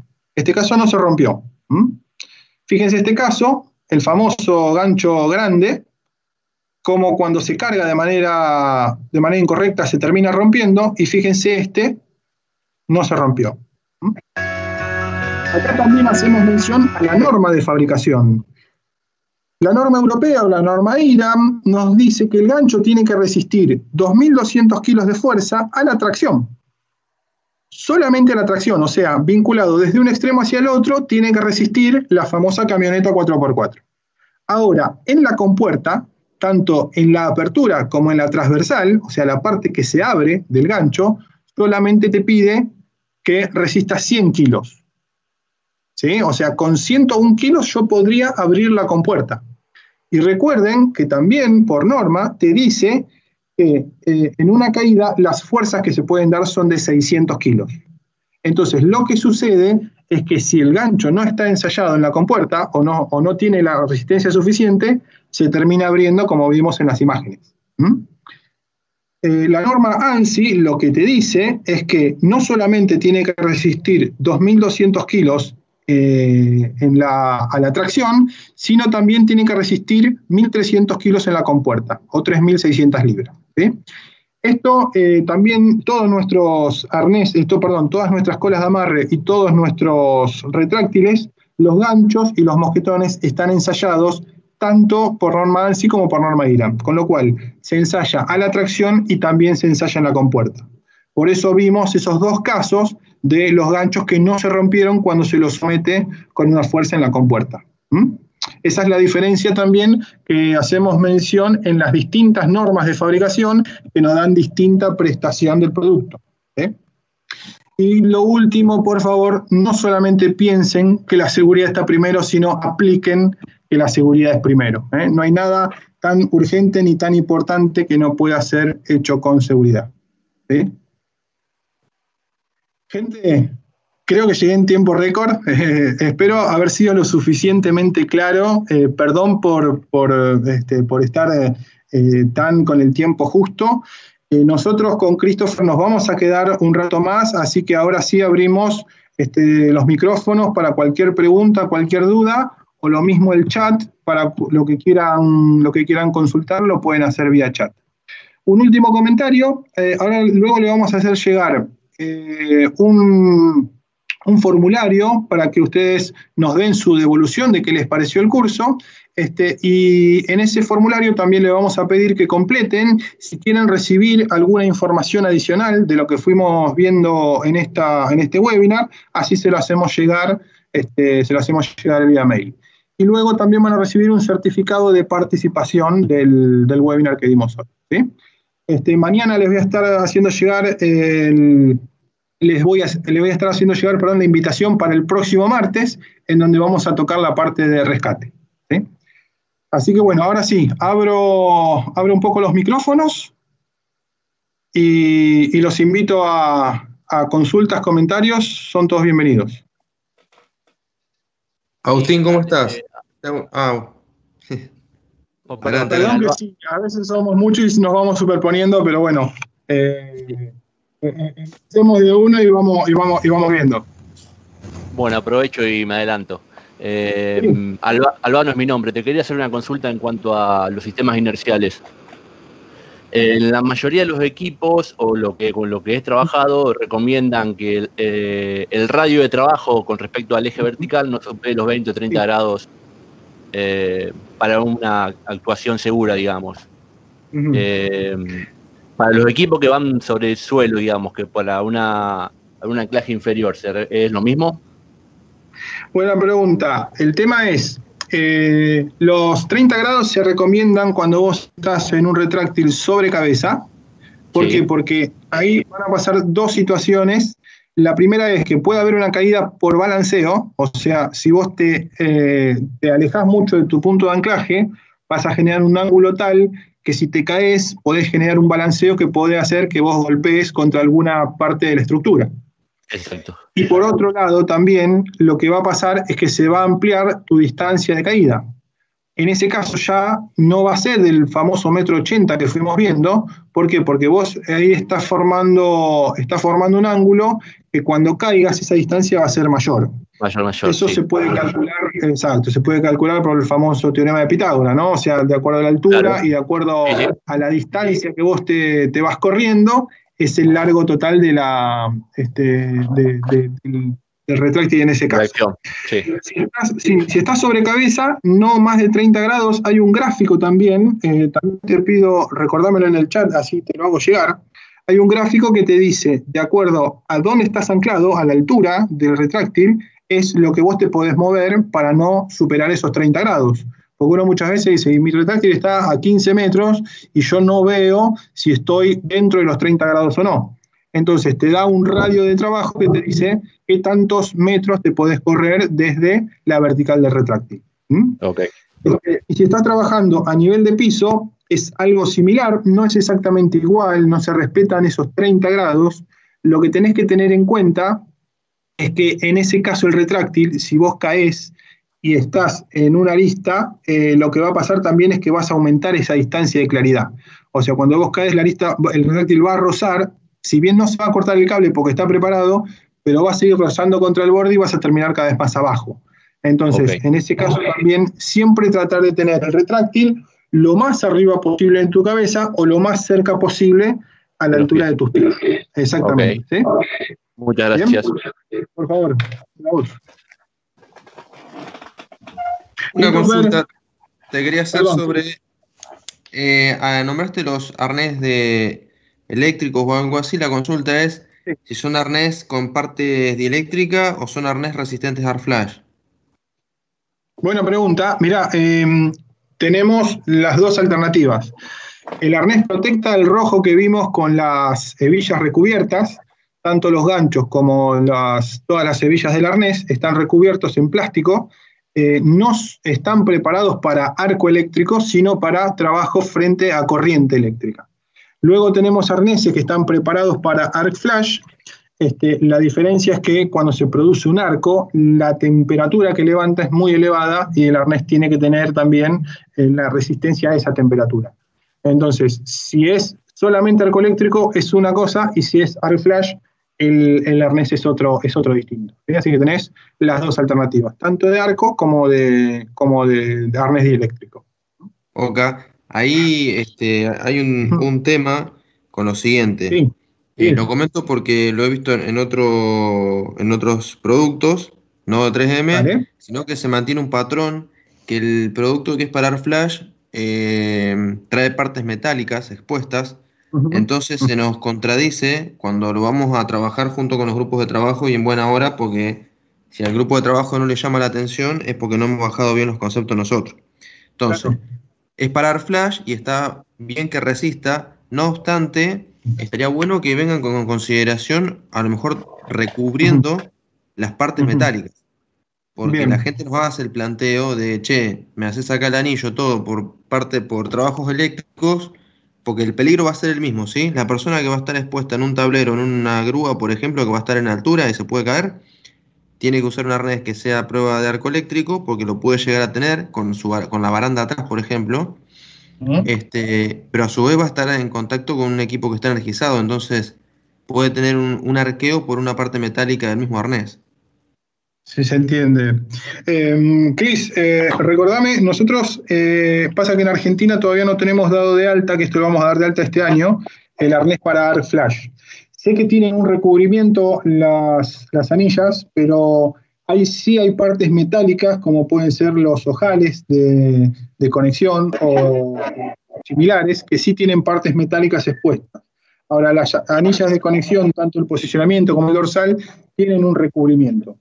no se rompió. Fíjense este caso, el famoso gancho grande, como cuando se carga de manera incorrecta se termina rompiendo, y fíjense este, no se rompió. Acá también hacemos mención a la norma de fabricación. La norma europea o la norma IRAM nos dice que el gancho tiene que resistir 2.200 kilos de fuerza a la tracción. Solamente a la tracción, o sea, vinculado desde un extremo hacia el otro, tiene que resistir la famosa camioneta 4x4. Ahora, en la compuerta, tanto en la apertura como en la transversal, o sea, la parte que se abre del gancho, solamente te pide que resista 100 kilos. ¿Sí? O sea, con 101 kilos yo podría abrir la compuerta. Y recuerden que también, por norma, te dice que en una caída las fuerzas que se pueden dar son de 600 kilos. Entonces, lo que sucede es que si el gancho no está ensayado en la compuerta o no tiene la resistencia suficiente, se termina abriendo como vimos en las imágenes. La norma ANSI lo que te dice es que no solamente tiene que resistir 2.200 kilos a la tracción, sino también tiene que resistir 1.300 kilos en la compuerta, o 3.600 libras. ¿Sí? Esto también, todas nuestras colas de amarre y todos nuestros retráctiles, los ganchos y los mosquetones están ensayados tanto por norma ANSI como por norma IRAM, con lo cual se ensaya a la tracción y también se ensaya en la compuerta. Por eso vimos esos dos casos de los ganchos que no se rompieron cuando se los somete con una fuerza en la compuerta. Esa es la diferencia también que hacemos mención en las distintas normas de fabricación que nos dan distinta prestación del producto. Y lo último, por favor, no solamente piensen que la seguridad está primero, sino apliquen que la seguridad es primero. No hay nada tan urgente ni tan importante que no pueda ser hecho con seguridad. ¿Sí? Gente, creo que llegué en tiempo récord. Espero haber sido lo suficientemente claro. Perdón por estar tan con el tiempo justo. Nosotros con Christopher nos vamos a quedar un rato más, así que ahora sí abrimos los micrófonos para cualquier pregunta, cualquier duda, o lo mismo el chat, para lo que quieran consultar, lo pueden hacer vía chat. Un último comentario, luego le vamos a hacer llegar un formulario para que ustedes nos den su devolución de qué les pareció el curso, y en ese formulario también le vamos a pedir que completen si quieren recibir alguna información adicional de lo que fuimos viendo en este webinar, así se lo hacemos llegar vía mail. Y luego también van a recibir un certificado de participación del webinar que dimos hoy. ¿Sí? Mañana les voy a estar haciendo llegar les voy a estar haciendo llegar la invitación para el próximo martes, en donde vamos a tocar la parte de rescate. ¿Sí? Así que bueno, ahora sí, abro un poco los micrófonos y los invito a consultas, comentarios, son todos bienvenidos. Agustín, ¿cómo estás? Perdón que sí, a veces somos muchos y nos vamos superponiendo, pero bueno, hacemos de uno y vamos viendo. Bueno, aprovecho y me adelanto. Albano es mi nombre. Te quería hacer una consulta en cuanto a los sistemas inerciales. En la mayoría de los equipos, o con lo que he trabajado, recomiendan que el radio de trabajo con respecto al eje vertical no supere los 20 o 30 grados para una actuación segura, digamos. Para los equipos que van sobre el suelo, digamos, que para un anclaje inferior, ¿es lo mismo? Buena pregunta. El tema es, los 30 grados se recomiendan cuando vos estás en un retráctil sobre cabeza. ¿Por qué? Porque ahí van a pasar dos situaciones. La primera es que puede haber una caída por balanceo, o sea, si vos te alejás mucho de tu punto de anclaje, vas a generar un ángulo tal que si te caes podés generar un balanceo que puede hacer que vos golpees contra alguna parte de la estructura. Exacto. Y por otro lado también lo que va a pasar es que se va a ampliar tu distancia de caída. En ese caso ya no va a ser del famoso 1,80 m que fuimos viendo. ¿Por qué? Porque vos ahí estás formando un ángulo que cuando caigas esa distancia va a ser mayor. Mayor, Eso sí. se puede calcular, exacto, se puede calcular por el famoso teorema de Pitágoras, ¿no? O sea, de acuerdo a la altura, claro, y de acuerdo a la distancia que vos te vas corriendo, es el largo total de del retráctil en ese caso. Sí. Si estás sobre cabeza, no más de 30 grados, hay un gráfico también, también te pido, recordámelo en el chat, así te lo hago llegar. Hay un gráfico que te dice, de acuerdo a dónde estás anclado, a la altura del retráctil, es lo que vos te podés mover para no superar esos 30 grados. Porque uno muchas veces dice, mi retráctil está a 15 metros y yo no veo si estoy dentro de los 30 grados o no. Entonces te da un radio de trabajo que te dice qué tantos metros te podés correr desde la vertical del retráctil. Okay. Y si estás trabajando a nivel de piso, es algo similar, no es exactamente igual, no se respetan esos 30 grados. Lo que tenés que tener en cuenta es que en ese caso el retráctil, si vos caés y estás en una arista, lo que va a pasar también es que vas a aumentar esa distancia de claridad. O sea, cuando vos caes, el retráctil va a rozar, si bien no se va a cortar el cable porque está preparado, pero va a seguir rozando contra el borde y vas a terminar cada vez más abajo. Entonces, en ese caso también, siempre tratar de tener el retráctil lo más arriba posible en tu cabeza o lo más cerca posible a la altura de tus pies. Exactamente. ¿Sí? Muchas gracias. Bien. Por favor, Raúl. Una consulta te quería hacer sobre, nombraste los arnés eléctricos o algo así. La consulta es si son arnés con partes dieléctrica o son arnés resistentes a arc flash. Buena pregunta. Mirá, tenemos las dos alternativas. El arnés Protecta, el rojo que vimos con las hebillas recubiertas, tanto los ganchos como todas las hebillas del arnés están recubiertos en plástico. No están preparados para arco eléctrico, sino para trabajo frente a corriente eléctrica. Luego tenemos arneses que están preparados para arc flash. La diferencia es que cuando se produce un arco, la temperatura que levanta es muy elevada y el arnés tiene que tener también la resistencia a esa temperatura. Entonces, si es solamente arco eléctrico es una cosa, y si es arc flash, el arnés es otro distinto. ¿Sí? Así que tenés las dos alternativas, tanto de arco como de arnés dieléctrico. Ok, ahí hay un tema con lo siguiente. Sí. Lo comento porque lo he visto en otros productos, no de 3M, ¿vale? Sino que se mantiene un patrón que el producto que es para arc flash trae partes metálicas expuestas. Entonces se nos contradice cuando lo vamos a trabajar junto con los grupos de trabajo y en buena hora, porque si al grupo de trabajo no le llama la atención es porque no hemos bajado bien los conceptos nosotros. Entonces, es para arc flash y está bien que resista, no obstante, estaría bueno que vengan con consideración, a lo mejor recubriendo las partes metálicas. Porque la gente nos hace el planteo de, che, me haces acá el anillo todo por trabajos eléctricos, porque el peligro va a ser el mismo, ¿sí? La persona que va a estar expuesta en un tablero, en una grúa, por ejemplo, que va a estar en altura y se puede caer, tiene que usar un arnés que sea a prueba de arco eléctrico, porque lo puede llegar a tener con la baranda atrás, por ejemplo. Pero a su vez va a estar en contacto con un equipo que está energizado, entonces puede tener un arqueo por una parte metálica del mismo arnés. Sí, se entiende. Cris, recordame, nosotros, pasa que en Argentina todavía no tenemos dado de alta, que esto lo vamos a dar de alta este año, el arnés para arc flash. Sé que tienen un recubrimiento las anillas, pero sí hay partes metálicas, como pueden ser los ojales de conexión o similares, que sí tienen partes metálicas expuestas. Ahora, las anillas de conexión, tanto el posicionamiento como el dorsal, tienen un recubrimiento.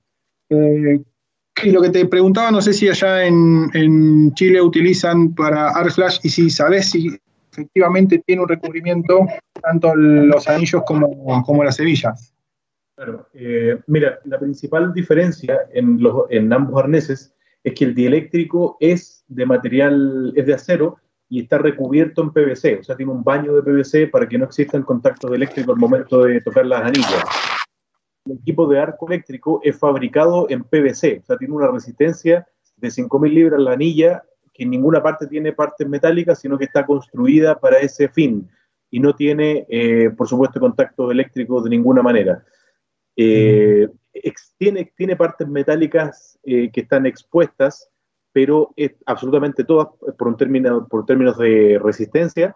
Y lo que te preguntaba, no sé si allá en Chile utilizan para arc flash y si sabés si efectivamente tiene un recubrimiento tanto los anillos como las hebillas. Claro, mira, la principal diferencia en ambos arneses es que el dieléctrico es de acero y está recubierto en PVC, o sea, tiene un baño de PVC para que no existan contactos eléctricos al momento de tocar las anillas. El equipo de arco eléctrico es fabricado en PVC, o sea, tiene una resistencia de 5.000 libras la anilla, que en ninguna parte tiene partes metálicas, sino que está construida para ese fin y no tiene, por supuesto, contactos eléctricos de ninguna manera. Tiene partes metálicas que están expuestas, pero absolutamente todas, por términos de resistencia,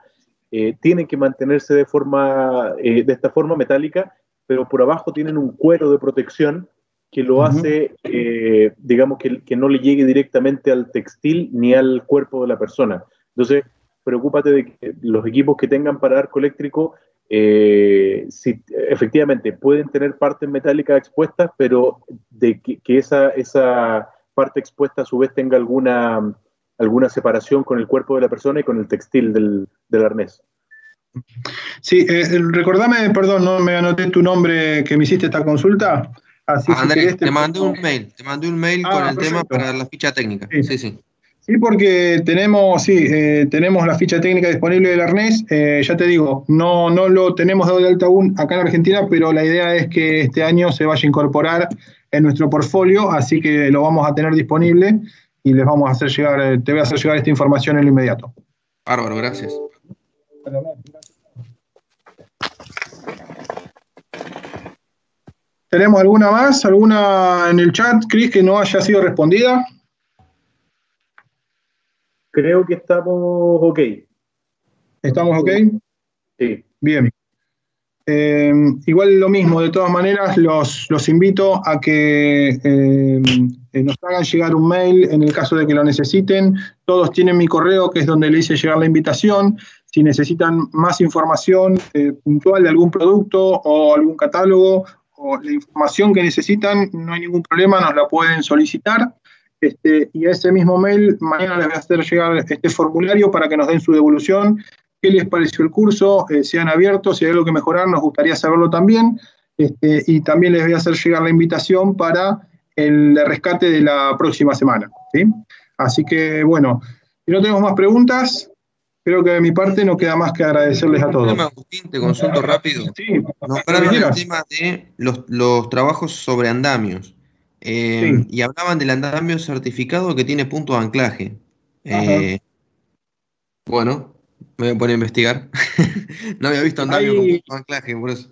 tienen que mantenerse de esta forma metálica, pero por abajo tienen un cuero de protección que lo hace, digamos, que no le llegue directamente al textil ni al cuerpo de la persona. Entonces, preocúpate de que los equipos que tengan para arco eléctrico, si, efectivamente, pueden tener partes metálicas expuestas, pero de que esa parte expuesta a su vez tenga alguna separación con el cuerpo de la persona y con el textil del arnés. Sí, recordame, perdón, no me anoté tu nombre que me hiciste esta consulta. Así Andrés, te mandé un mail con el tema para la ficha técnica. Sí. Sí, porque tenemos la ficha técnica disponible del arnés. Ya te digo, no lo tenemos dado de alta aún acá en Argentina, pero la idea es que este año se vaya a incorporar en nuestro portfolio, así que lo vamos a tener disponible y les vamos a hacer llegar, te voy a hacer llegar esta información en lo inmediato. Bárbaro, gracias. ¿Tenemos alguna más? ¿Alguna en el chat, Cris, que no haya sido respondida? Creo que estamos ok. ¿Estamos ok? Sí. Bien. Igual lo mismo, de todas maneras, los invito a que nos hagan llegar un mail en el caso de que lo necesiten. Todos tienen mi correo, que es donde le hice llegar la invitación. Si necesitan más información puntual de algún producto o algún catálogo, o la información que necesitan, no hay ningún problema, nos la pueden solicitar. Y a ese mismo mail, mañana les voy a hacer llegar este formulario para que nos den su devolución. ¿Qué les pareció el curso? Si han abierto, si hay algo que mejorar, nos gustaría saberlo también. Y también les voy a hacer llegar la invitación para el rescate de la próxima semana, ¿sí? Así que, bueno, si no tenemos más preguntas, creo que de mi parte no queda más que agradecerles a todos. Agustín, te consulto rápido. Sí, nombraron el tema de los trabajos sobre andamios. Sí. Y hablaban del andamio certificado que tiene punto de anclaje. Bueno, me voy a poner a investigar. No había visto andamio con punto de anclaje, por eso.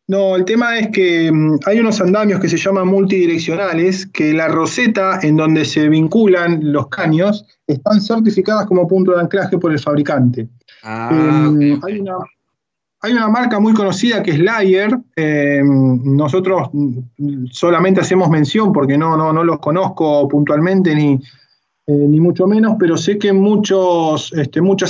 No, el tema es que hay unos andamios que se llaman multidireccionales, que la roseta en donde se vinculan los caños están certificadas como punto de anclaje por el fabricante. Okay. Hay una marca muy conocida que es Layer. Nosotros solamente hacemos mención porque no los conozco puntualmente ni mucho menos, pero sé que muchas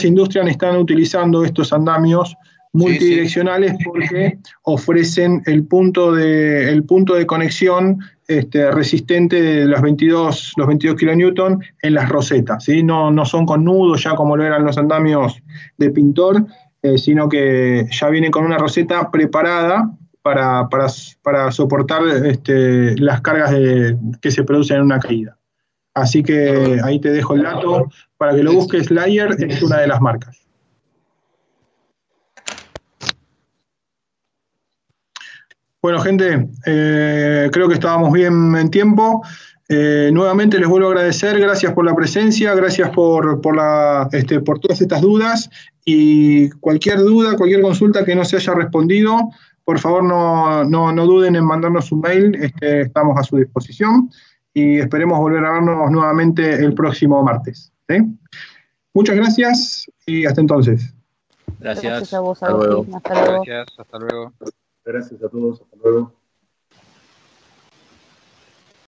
industrias están utilizando estos andamios multidireccionales porque ofrecen el punto de conexión resistente de los 22 kilonewton en las rosetas, ¿sí? No son con nudos ya como lo eran los andamios de pintor, sino que ya vienen con una roseta preparada para soportar las cargas que se producen en una caída. Así que ahí te dejo el dato para que lo busques. Layer es una de las marcas. Bueno, gente, creo que estábamos bien en tiempo. Nuevamente les vuelvo a agradecer, gracias por la presencia, gracias por todas estas dudas, y cualquier duda, cualquier consulta que no se haya respondido, por favor no duden en mandarnos un mail, estamos a su disposición y esperemos volver a vernos nuevamente el próximo martes, ¿sí? Muchas gracias y hasta entonces. Gracias. Gracias a vos, Agustín. Hasta luego. Gracias, hasta luego. Gracias a todos, hasta luego.